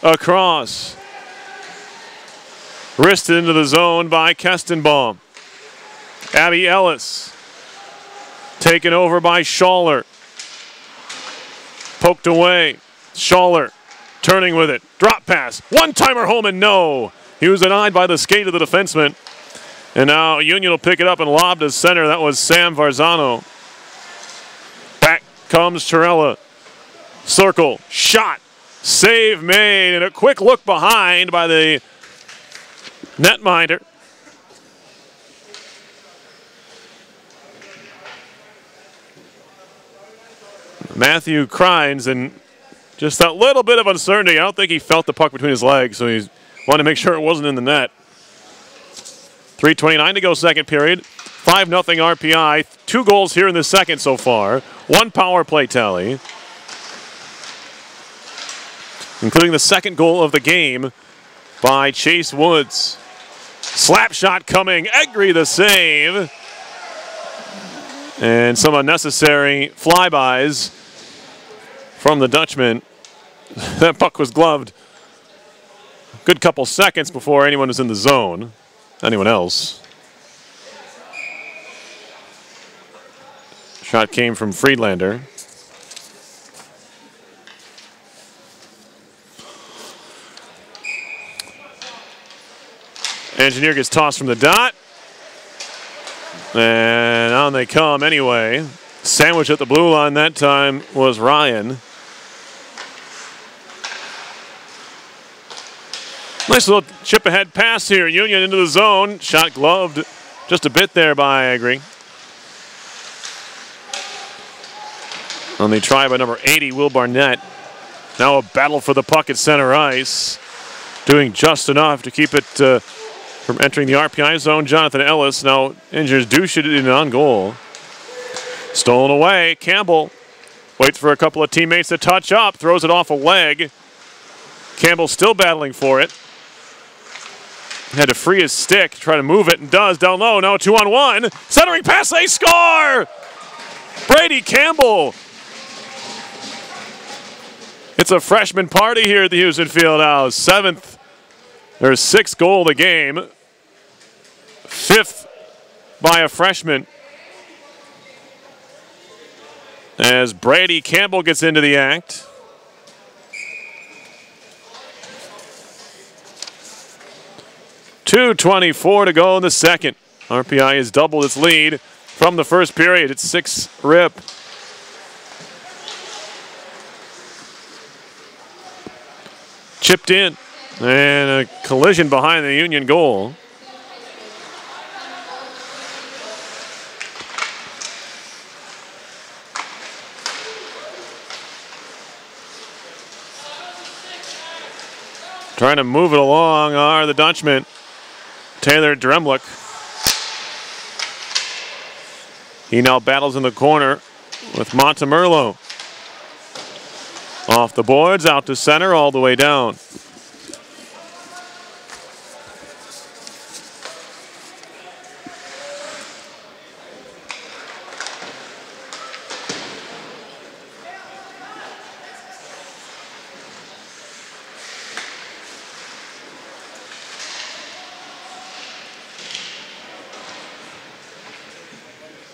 across. Wristed into the zone by Kestenbaum. Abby Ellis taken over by Schaller. Poked away. Schaller turning with it. Drop pass. One-timer Holman, no. He was denied by the skate of the defenseman. And now Union will pick it up and lob to center. That was Sam Varzano. Back comes Torella. Circle. Shot. Save made. And a quick look behind by the netminder. Matthew Crines, and just that little bit of uncertainty. I don't think he felt the puck between his legs, so he wanted to make sure it wasn't in the net. 3:29 to go second period. 5-0 RPI. 2 goals here in the second so far. 1 power play tally. Including the second goal of the game by Chase Woods. Slap shot coming. Egri the save. And some unnecessary flybys from the Dutchman. That puck was gloved a good couple seconds before anyone was in the zone. Anyone else. Shot came from Friedlander. Engineer gets tossed from the dot. And on they come anyway. Sandwich at the blue line that time was Ryan. Nice little chip ahead pass here. Union into the zone. Shot gloved just a bit there by Agri. On the try by number 80, Will Barnett. Now a battle for the puck at center ice. Doing just enough to keep it from entering the RPI zone. Jonathan Ellis now injures Douche in on goal. Stolen away. Campbell waits for a couple of teammates to touch up. Throws it off a leg. Campbell still battling for it. Had to free his stick, try to move it, and does down low. Now 2-on-1. Centering pass, they score! Brady Campbell. It's a freshman party here at the Houston Fieldhouse. 6th goal of the game. 5th by a freshman. As Brady Campbell gets into the act. .224 to go in the second. RPI has doubled its lead from the first period. It's 6-rip. Chipped in. And a collision behind the Union goal. Trying to move it along are the Dutchmen. Taylor Dremlick. He now battles in the corner with Montemerlo. Off the boards, out to center, all the way down.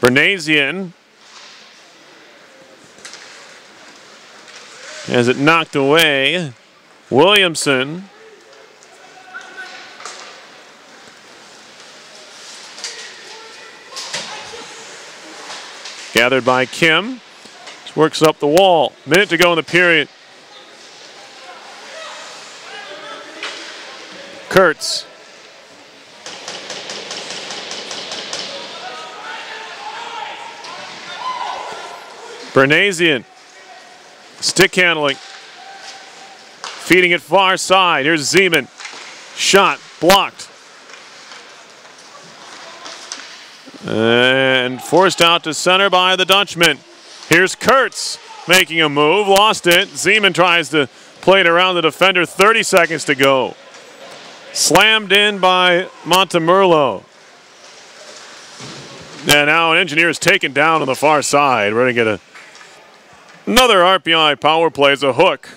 Bernasian has it knocked away. Williamson. Gathered by Kim. Just works up the wall. Minute to go in the period. Kurtz. Bernasian. Stick handling. Feeding it far side. Here's Zeman. Shot blocked. And forced out to center by the Dutchman. Here's Kurtz making a move. Lost it. Zeman tries to play it around the defender. 30 seconds to go. Slammed in by Montemerlo. And now an engineer is taken down on the far side. We're going to get another RPI power play as a hook.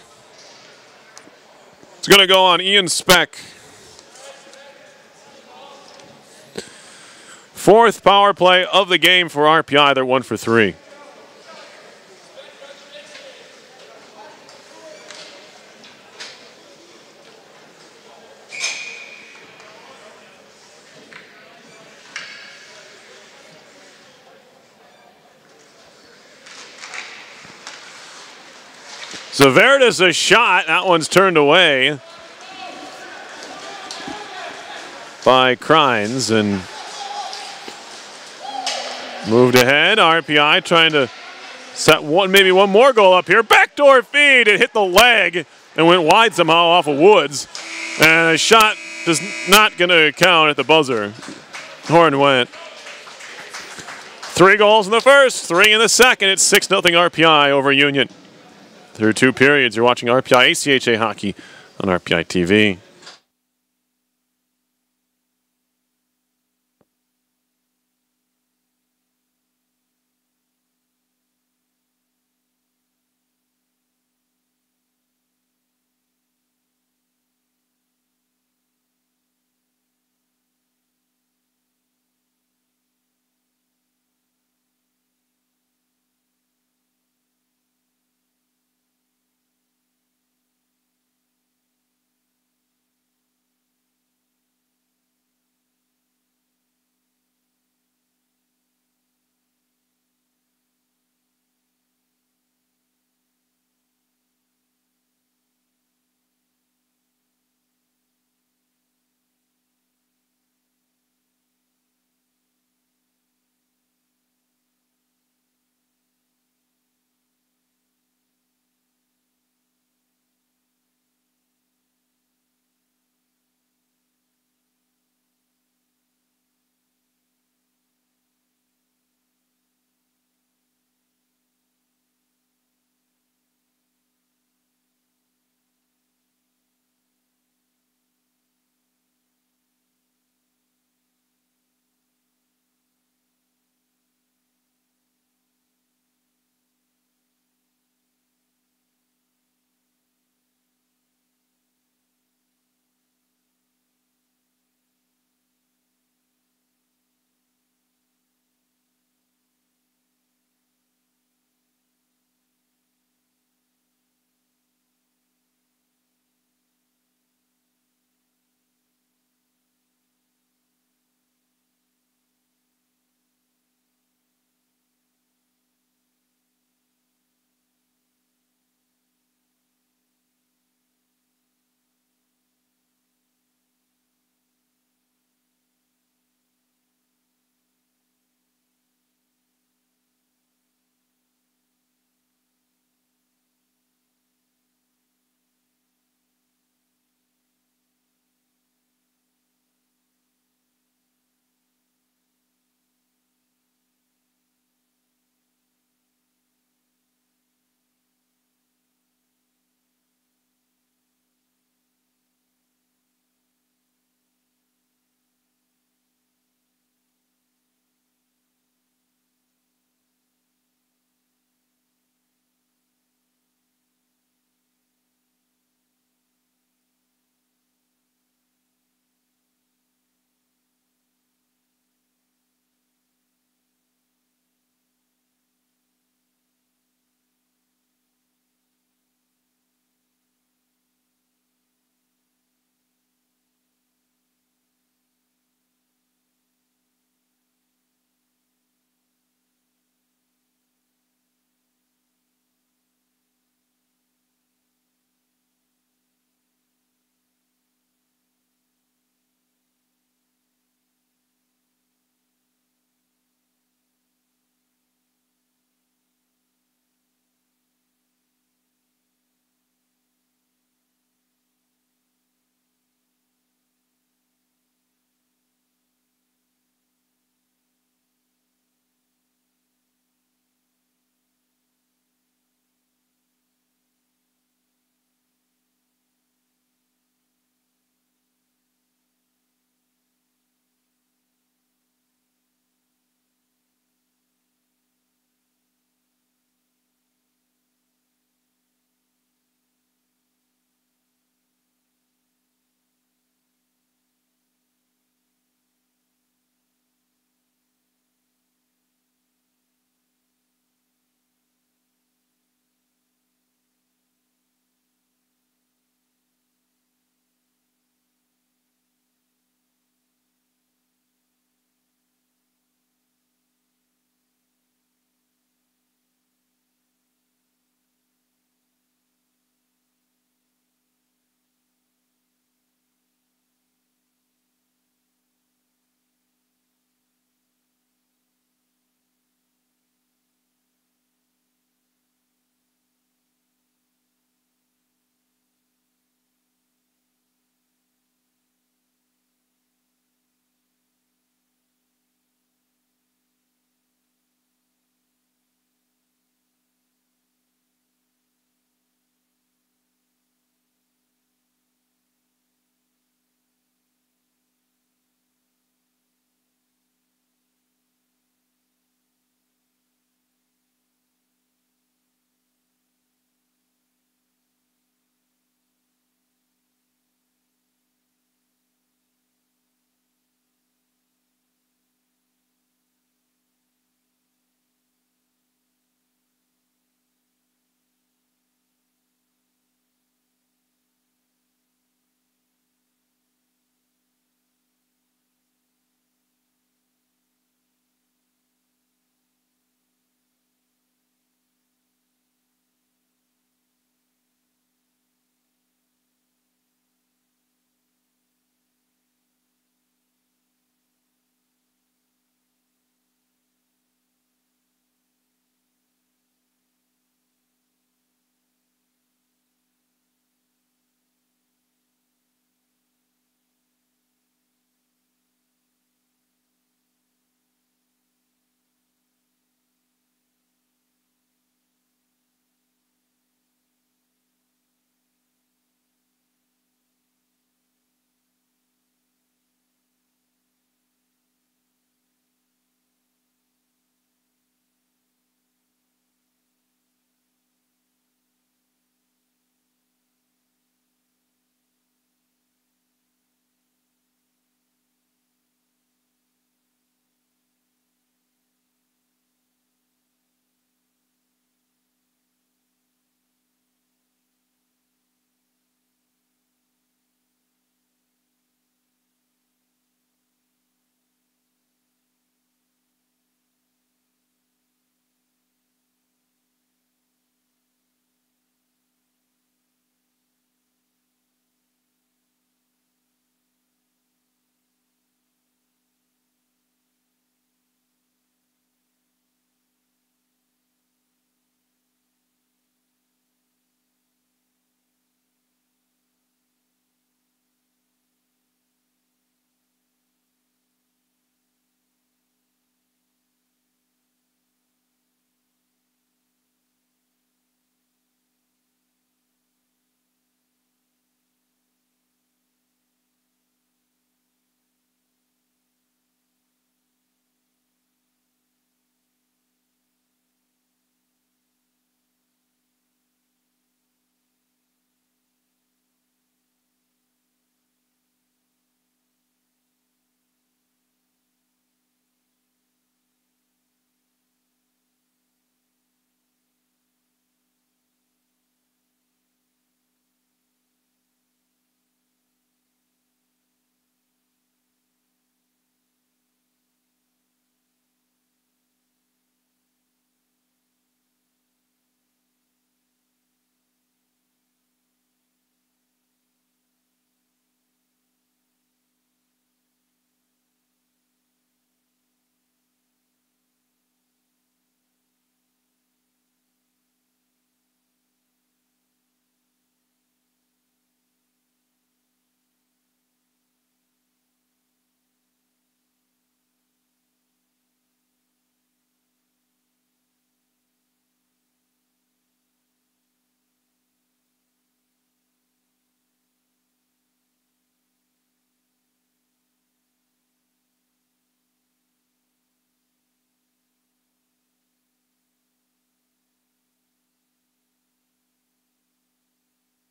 It's going to go on Ian Speck. Fourth power play of the game for RPI. They're 1 for 3. Zaverdis a shot. That one's turned away by Crines and moved ahead. RPI trying to set maybe one more goal up here. Backdoor feed. It hit the leg and went wide somehow off of Woods. And a shot is not going to count at the buzzer. Horn went. 3 goals in the first, 3 in the second. It's 6-0 RPI over Union. Through 2 periods, you're watching RPI ACHA hockey on RPI TV.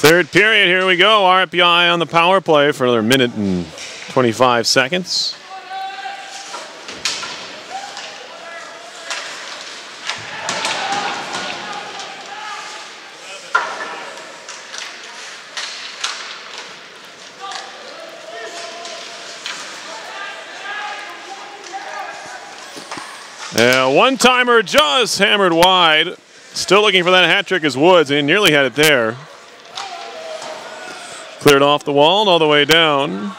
Third period, here we go. RPI on the power play for another minute and 25 seconds. One-timer just hammered wide. Still looking for that hat trick is Woods, and he nearly had it there. Cleared off the wall and all the way down.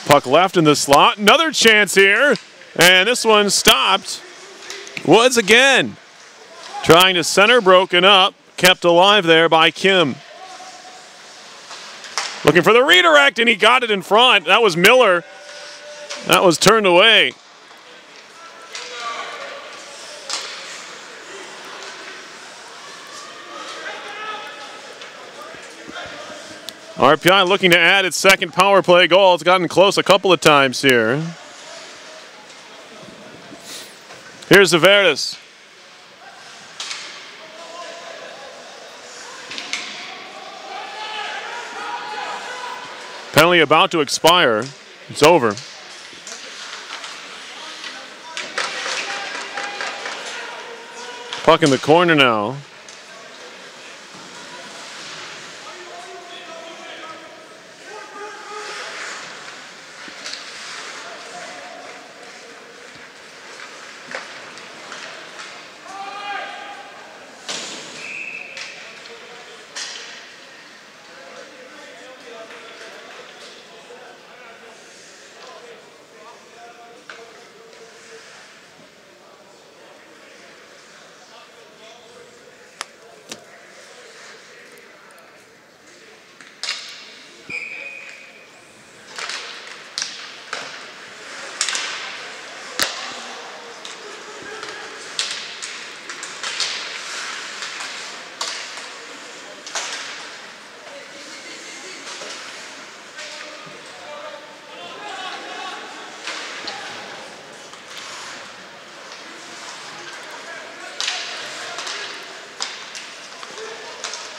Puck left in the slot. Another chance here. And this one stopped. Woods again. Trying to center, broken up. Kept alive there by Kim. Looking for the redirect, and he got it in front. That was Miller. That was turned away. RPI looking to add its second power play goal. It's gotten close a couple of times here. Here's Zaverdis. Penalty about to expire. It's over. Puck in the corner now.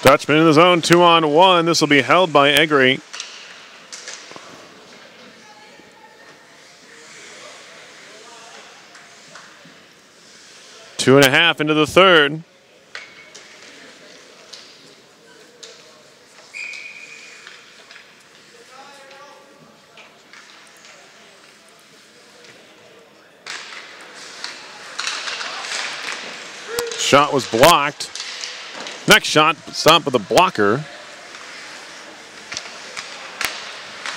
Dutchman in the zone, 2-on-1. This will be held by Egri. Two and a half into the third. Shot was blocked. Next shot, stopped with a blocker.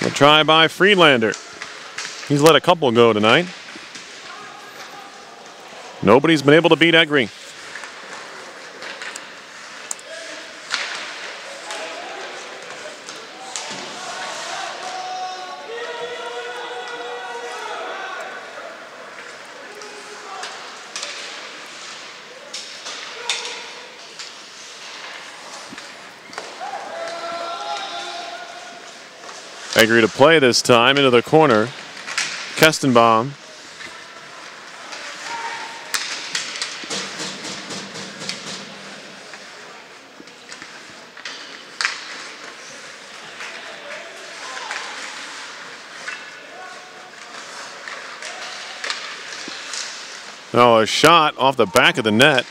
A try by Friedlander. He's let a couple go tonight. Nobody's been able to beat Egri. Egri to play this time into the corner. Kestenbaum. Oh, a shot off the back of the net.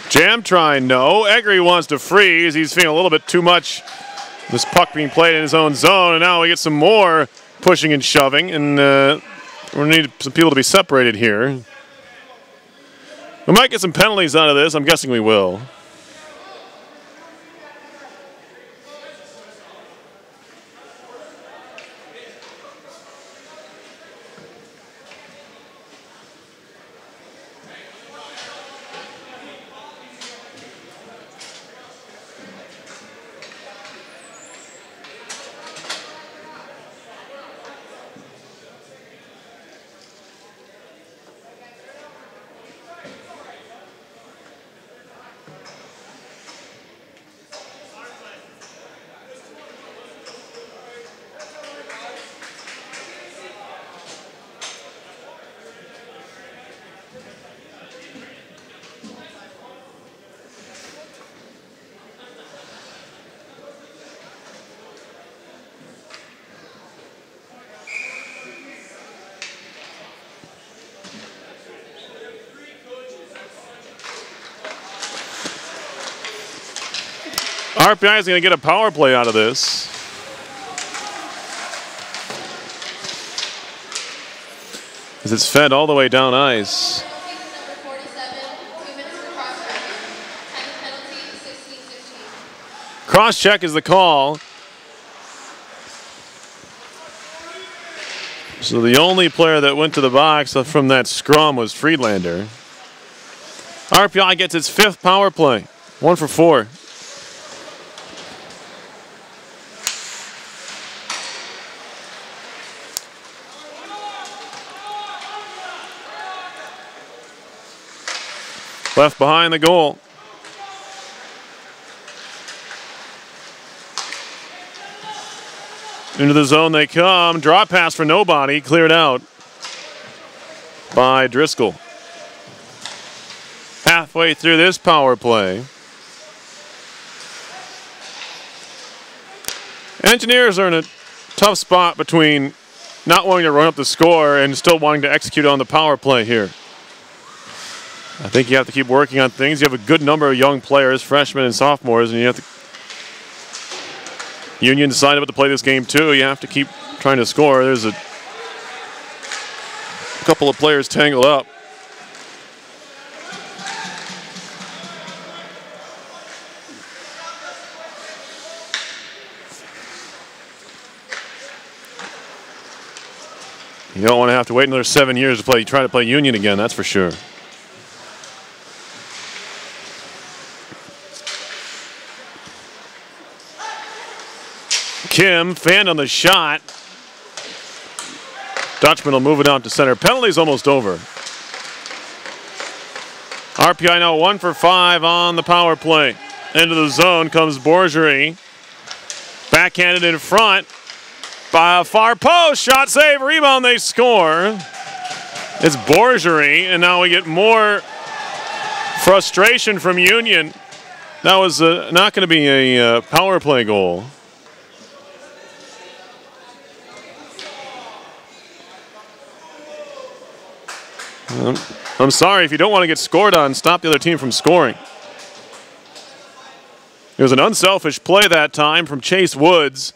Jam try, no. Egri wants to freeze. He's feeling a little bit too much. This puck being played in his own zone, and now we get some more pushing and shoving, and we need some people to be separated here. We might get some penalties out of this. I'm guessing we will. RPI is going to get a power play out of this. As it's fed all the way down ice. Cross check is the call. So the only player that went to the box from that scrum was Friedlander. RPI gets its 5th power play. 1 for 4. Left behind the goal. Into the zone they come. Drop pass for nobody. Cleared out by Driscoll. Halfway through this power play. Engineers are in a tough spot between not wanting to run up the score and still wanting to execute on the power play here. I think you have to keep working on things. You have a good number of young players, freshmen and sophomores, and you have to. Union decided to play this game too. You have to keep trying to score. There's a couple of players tangled up. You don't want to have to wait another 7 years to try to play Union again, that's for sure. Kim fanned on the shot. Dutchman will move it out to center. Penalty's almost over. RPI now 1 for 5 on the power play. Into the zone comes Borgery. Backhanded in front by a far post. Shot save, rebound, they score. It's Borgery, and now we get more frustration from Union. That was not going to be a power play goal. I'm sorry, if you don't want to get scored on, stop the other team from scoring. It was an unselfish play that time from Chase Woods,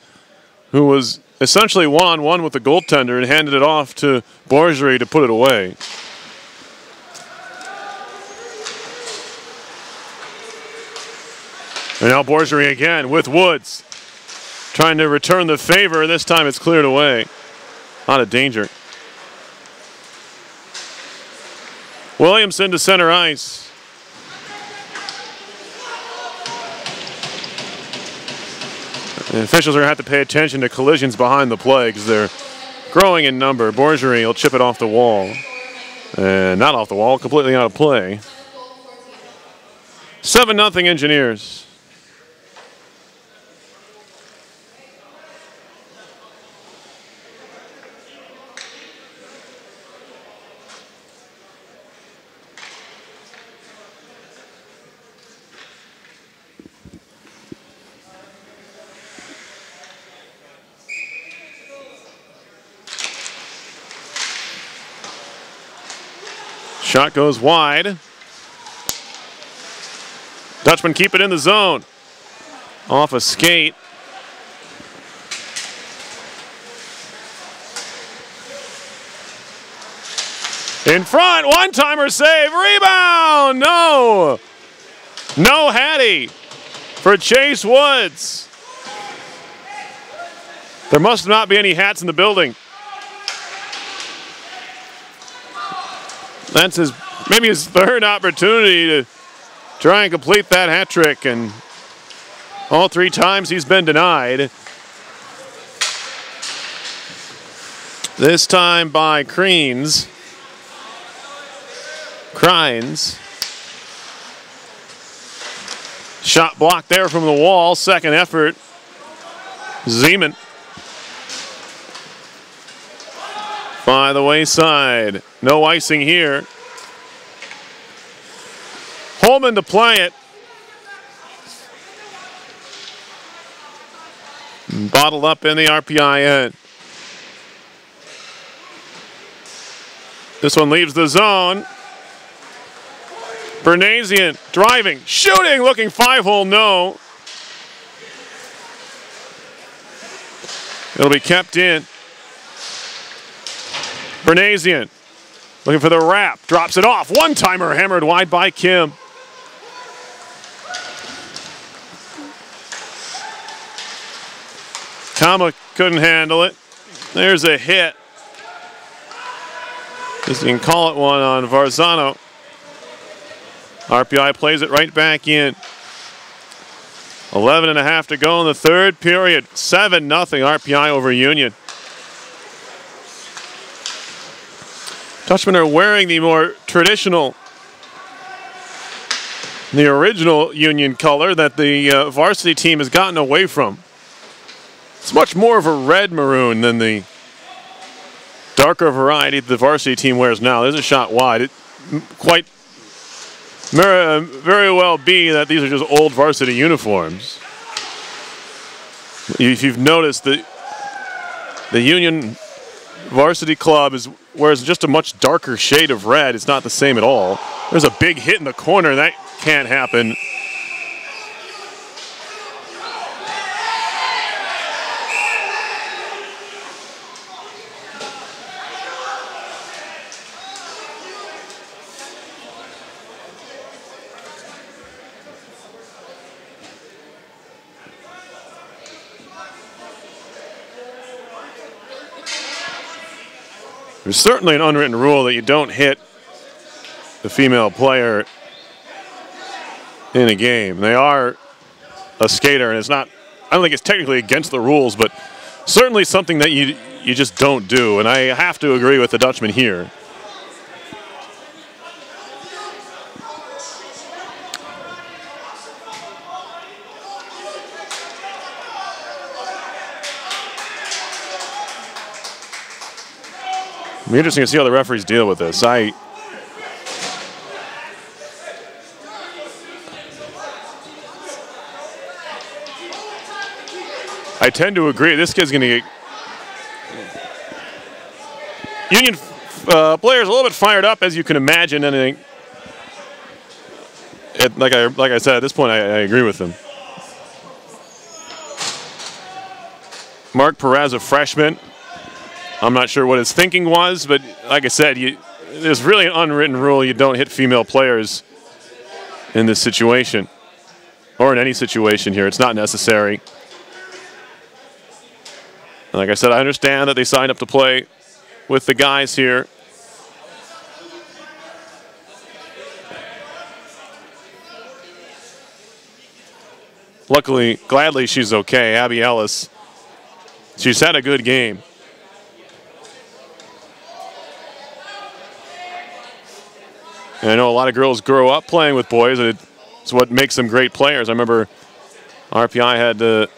who was essentially one-on-one with the goaltender and handed it off to Borgery to put it away. And now Borgery again with Woods, trying to return the favor. This time it's cleared away. Out of danger. Williamson to center ice. The officials are going to have to pay attention to collisions behind the play because they're growing in number. Borgery will chip it off the wall. And not off the wall, completely out of play. 7-0 Engineers. Shot goes wide. Dutchman keep it in the zone. Off a skate. In front, one-timer save, rebound, no. No Hattie for Chase Woods. There must not be any hats in the building. That's maybe his third opportunity to try and complete that hat trick, and all 3 times he's been denied. This time by Crines. Shot blocked there from the wall. Second effort. Zeman. By the wayside. No icing here. Holman to play it. Bottled up in the RPI end. This one leaves the zone. Bernasian driving, shooting, looking 5-hole no. It'll be kept in. Bernasian looking for the wrap. Drops it off. One-timer hammered wide by Kim. Kama couldn't handle it. There's a hit. Guess you can call it one on Varzano. RPI plays it right back in. 11.5 to go in the third period. 7-0 RPI over Union. Dutchmen are wearing the more traditional, the original Union color that the varsity team has gotten away from. It's much more of a red maroon than the darker variety the varsity team wears now. There's a shot wide. It quite very well be that these are just old varsity uniforms. If you've noticed, the Union varsity club wears just a much darker shade of red. It's not the same at all. There's a big hit in the corner. That can't happen. There's certainly an unwritten rule that you don't hit the female player in a game. They are a skater, and it's not, I don't think it's technically against the rules, but certainly something that you just don't do. And I have to agree with the Dutchman here. It'll be interesting to see how the referees deal with this. I tend to agree. This kid's going to get Union players a little bit fired up, as you can imagine. And like I said, at this point, I agree with them. Mark Perez, a freshman. I'm not sure what his thinking was, but like I said, there's really an unwritten rule you don't hit female players in this situation, or in any situation here. It's not necessary. And like I said, I understand that they signed up to play with the guys here. Luckily, gladly, she's okay. Abby Ellis, she's had a good game. And I know a lot of girls grow up playing with boys, and it's what makes them great players. I remember RPI had a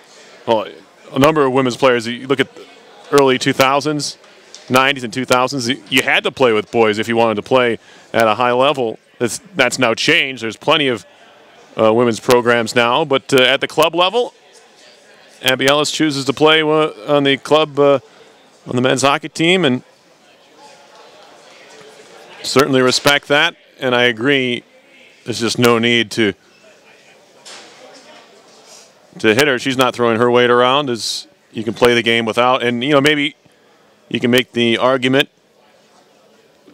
number of women's players. You look at early 2000s, 90s and 2000s, you had to play with boys if you wanted to play at a high level. That's now changed. There's plenty of women's programs now, but at the club level, Abby Ellis chooses to play on the club, on the men's hockey team, and certainly respect that. And I agree, there's just no need to hit her. She's not throwing her weight around, as you can play the game without. And, maybe you can make the argument,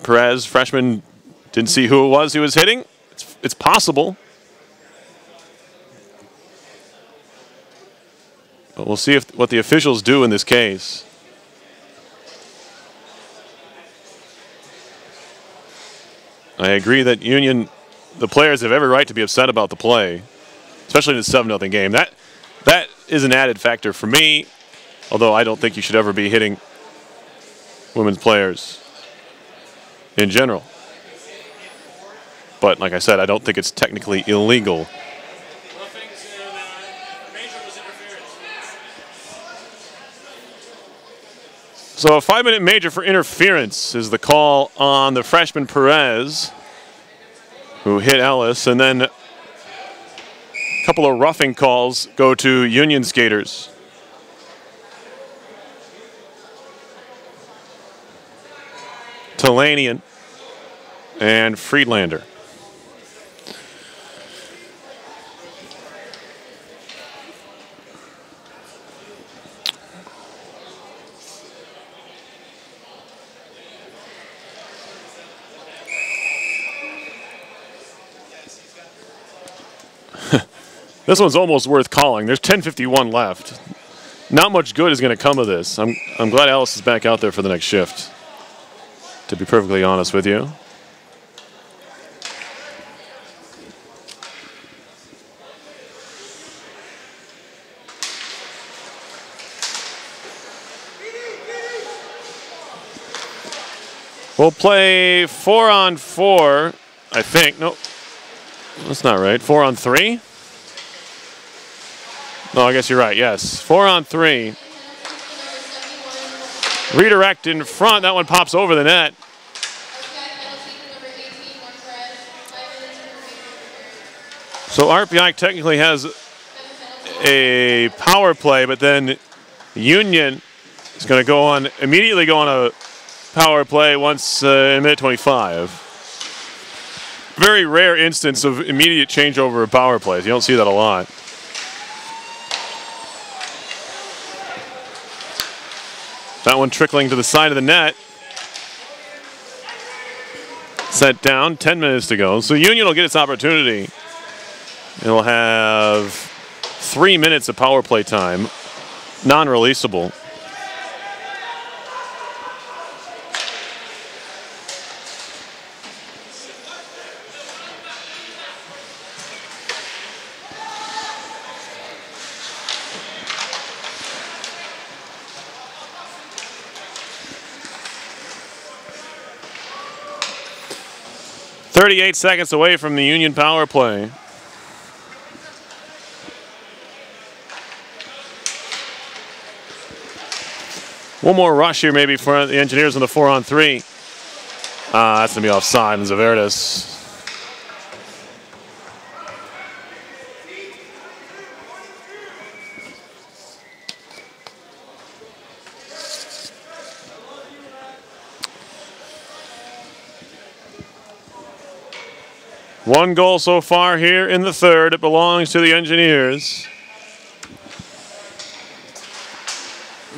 Perez, freshman, didn't see who it was he was hitting. It's possible. But we'll see what the officials do in this case. I agree that Union, the players have every right to be upset about the play, especially in a 7-0 game. That is an added factor for me, although I don't think you should ever be hitting women's players in general. But like I said, I don't think it's technically illegal. So a 5-minute major for interference is the call on the freshman Perez, who hit Ellis, and then a couple of roughing calls go to Union skaters. Talanian and Friedlander. This one's almost worth calling. There's 10:51 left. Not much good is going to come of this. I'm glad Alice is back out there for the next shift, to be perfectly honest with you. We'll play 4-on-4, I think. Nope, that's not right. 4-on-3? No, I guess you're right, yes. 4-on-3. Redirect in front. That one pops over the net. So RPI technically has a power play, but then Union is going to go on, immediately go on a power play once in minute 25. Very rare instance of immediate changeover of power plays. You don't see that a lot. That one trickling to the side of the net. Set down, 10 minutes to go. So Union will get its opportunity. It'll have 3 minutes of power play time, non-releasable. .38 seconds away from the Union power play. One more rush here maybe for the Engineers on the 4-on-3. That's going to be offside on Zaverdis. One goal so far here in the third. It belongs to the Engineers.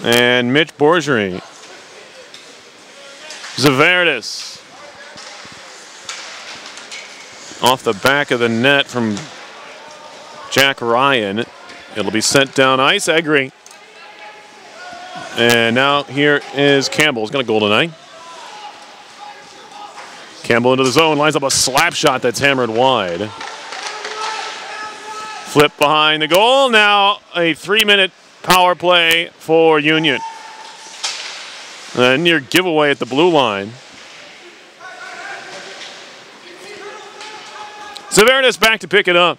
And Mitch Borgery. Zaverdis. Off the back of the net from Jack Ryan. It'll be sent down ice. Egri. And now here is Campbell. He's got a goal tonight. Campbell into the zone, lines up a slap shot that's hammered wide. Flip behind the goal. Now a 3-minute power play for Union. A near giveaway at the blue line. Zaverdis back to pick it up.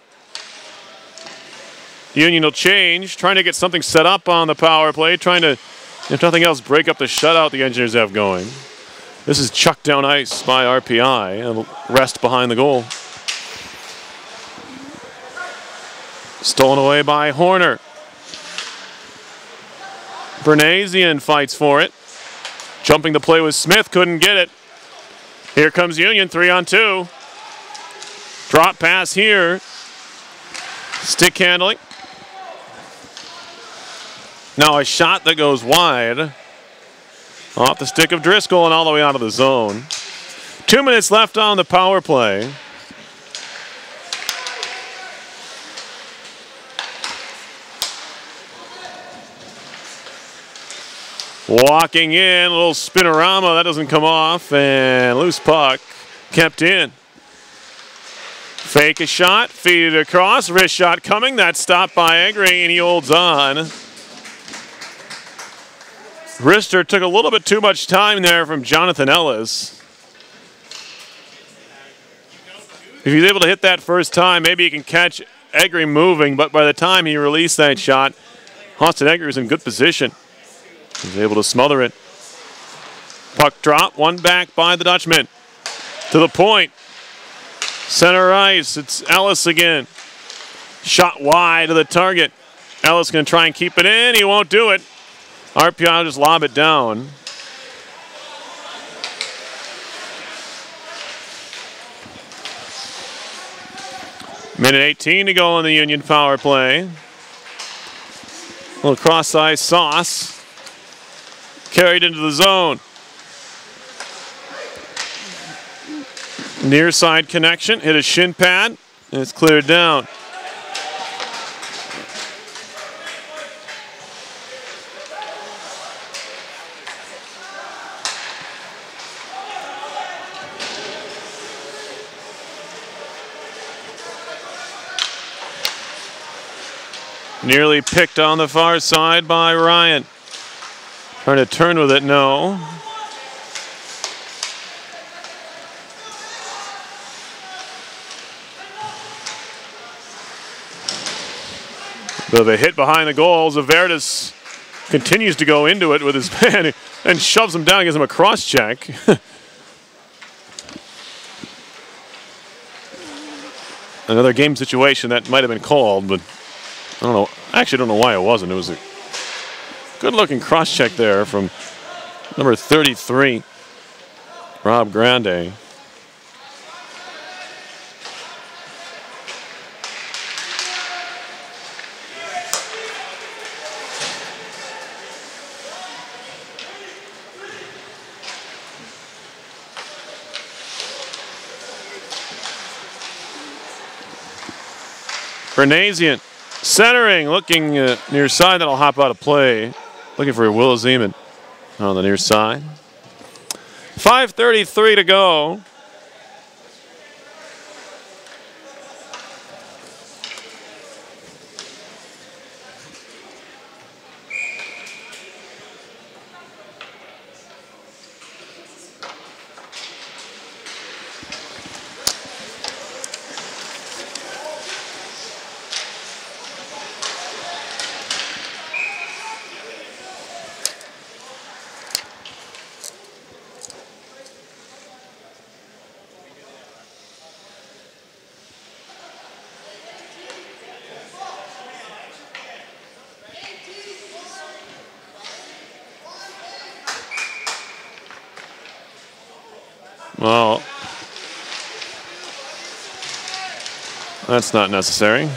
Union will change, trying to get something set up on the power play, trying to, if nothing else, break up the shutout the Engineers have going. This is chucked down ice by RPI and rest behind the goal. Stolen away by Horner. Bernasian fights for it. Jumping the play with Smith, couldn't get it. Here comes Union, 3-on-2. Drop pass here. Stick handling. Now a shot that goes wide. Off the stick of Driscoll and all the way out of the zone. 2 minutes left on the power play. Walking in, a little spinorama, that doesn't come off, and loose puck kept in. Fake a shot, feed it across, wrist shot coming, that's stopped by Egri, and he holds on. Rister took a little bit too much time there from Jonathan Ellis. If he's able to hit that first time, maybe he can catch Egri moving, but by the time he released that shot, Austin Egri was in good position. He was able to smother it. Puck drop, one back by the Dutchman. To the point. Center ice, it's Ellis again. Shot wide to the target. Ellis going to try and keep it in, he won't do it. RPI will just lob it down. Minute 18 to go on the Union power play. A little cross-ice sauce. Carried into the zone. Near side connection, hit a shin pad, and it's cleared down. Nearly picked on the far side by Ryan. Trying to turn with it, no. Bit of a hit behind the goal. Zaverdis continues to go into it with his man and shoves him down, gives him a cross check. Another game situation that might have been called, but I don't know. I actually don't know why it wasn't. It was a good-looking cross check there from number 33, Rob Grande. Bernasian centering, looking near side. That'll hop out of play. Looking for Will Zeman on the near side. 5:33 to go. Well, that's not necessary.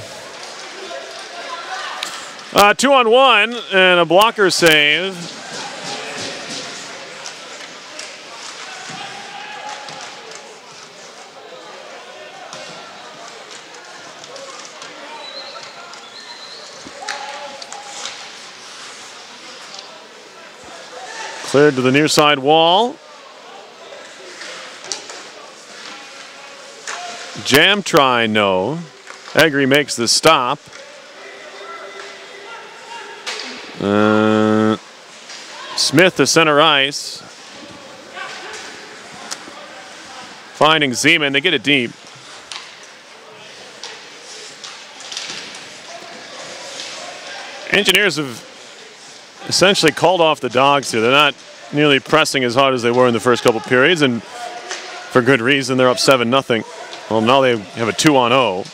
2-on-1 and a blocker save. Cleared to the near side wall. Jam try, no. Egri makes the stop. Smith to center ice. Finding Zeman, they get it deep. Engineers have essentially called off the Dogs here. They're not nearly pressing as hard as they were in the first couple periods, and for good reason. They're up 7-0. Well, now they have a 2-on-0,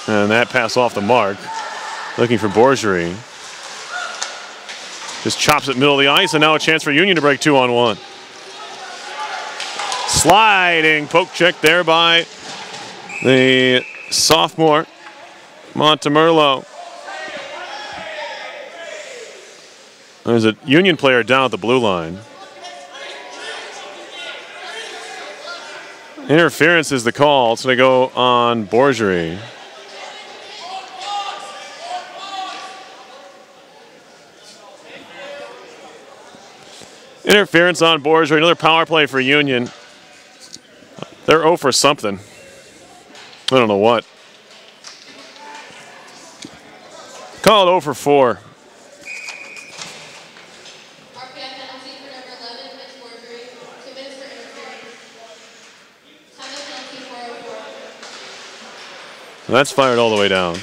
and that pass off the mark. Looking for Borgery. Just chops it middle of the ice, and now a chance for Union to break 2-on-1. Sliding poke check there by the sophomore, Montemerlo. There's a Union player down at the blue line. Interference is the call. It's going to go on Borgery. Interference on Borgery. Another power play for Union. They're 0 for something. I don't know what. Call it 0 for 4. That's fired all the way down. If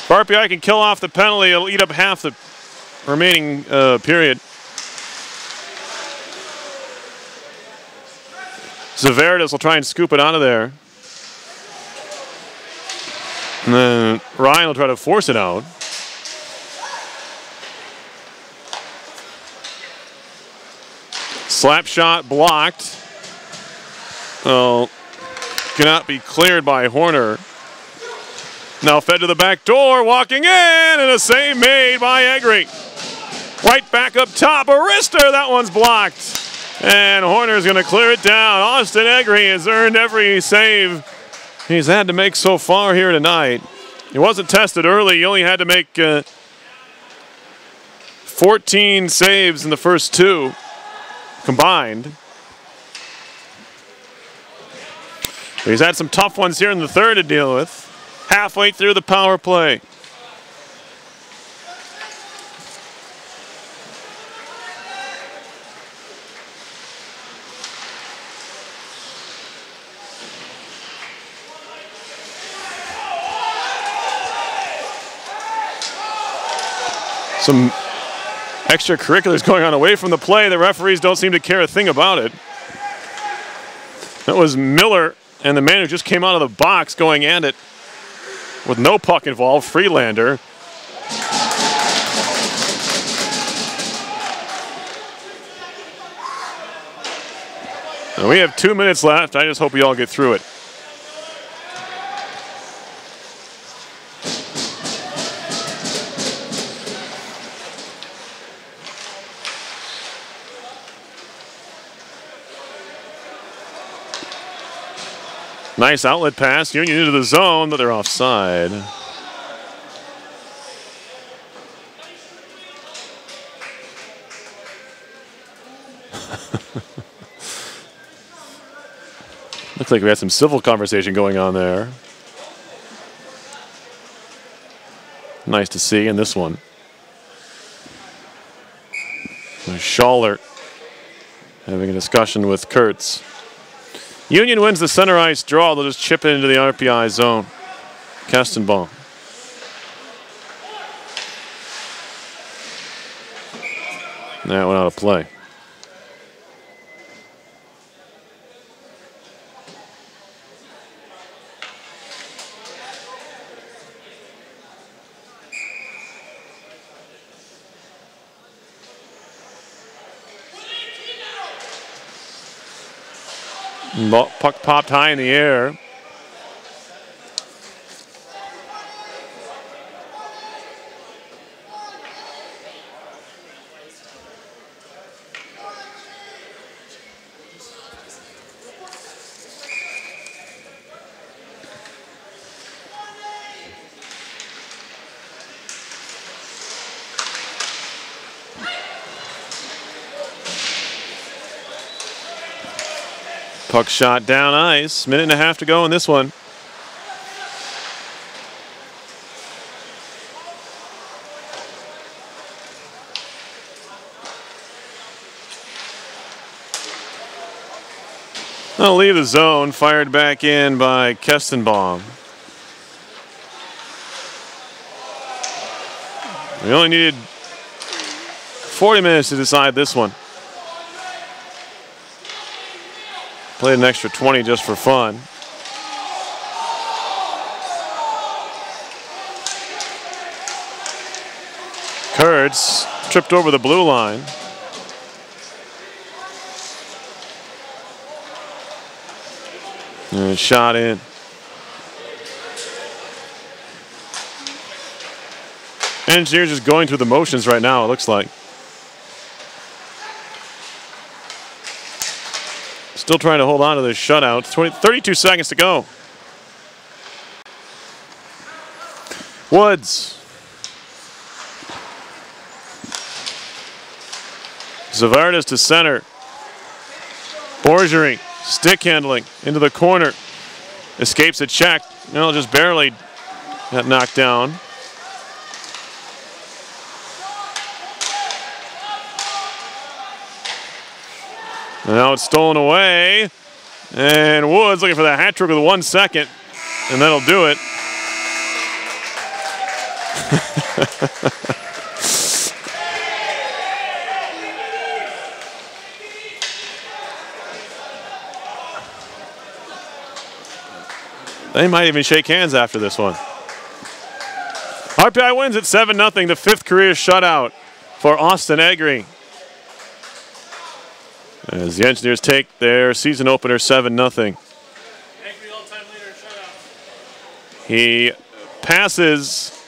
RPI can kill off the penalty, it'll eat up half the remaining period. Zaverdis will try and scoop it out of there. And then Ryan will try to force it out. Slap shot blocked. Oh, cannot be cleared by Horner. Now fed to the back door, walking in, and a save made by Egri. Right back up top, Arister, that one's blocked. And Horner's gonna clear it down. Austin Egri has earned every save he's had to make so far here tonight. He wasn't tested early, he only had to make 14 saves in the first two combined. He's had some tough ones here in the third to deal with. Halfway through the power play. Some extracurriculars going on away from the play. The referees don't seem to care a thing about it. That was Miller and the man who just came out of the box going at it with no puck involved, Freelander. And we have 2 minutes left. I just hope we all get through it. Nice outlet pass. Union into the zone, but they're offside. Looks like we had some civil conversation going on there. Nice to see in this one. Schaller having a discussion with Kurtz. Union wins the center ice draw. They'll just chip it into the RPI zone. Kestenbaum. That went out of play. Puck popped high in the air. Puck shot down ice. Minute and a half to go in this one. They'll leave the zone. Fired back in by Kestenbaum. We only needed 40 minutes to decide this one. Played an extra 20 just for fun. Kurtz tripped over the blue line. And shot in. Engineers just going through the motions right now, it looks like. Still trying to hold on to this shutout. 32 seconds to go. Woods. Zavardis to center. Borgery, stick handling into the corner. Escapes a check. No, just barely got knocked down. And now it's stolen away. And Woods looking for the hat trick with 1 second. And that'll do it. They might even shake hands after this one. RPI wins at 7-0, the 5th career shutout for Austin Egri. As the Engineers take their season opener 7-0. He passes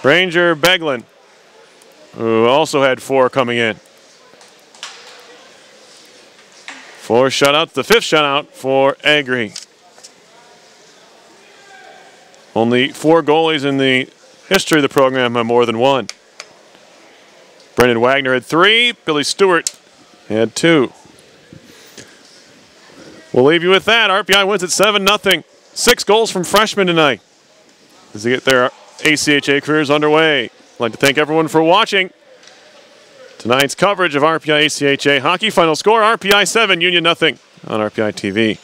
Ranger Beglin, who also had 4 coming in. 4 shutouts, the 5th shutout for Egri. Only 4 goalies in the history of the program have more than 1. Brendan Wagner had 3, Billy Stewart had 2. We'll leave you with that. RPI wins at 7-0. 6 goals from freshmen tonight as they get their ACHA careers underway. I'd like to thank everyone for watching tonight's coverage of RPI ACHA hockey. Final score, RPI 7, Union 0 on RPI TV.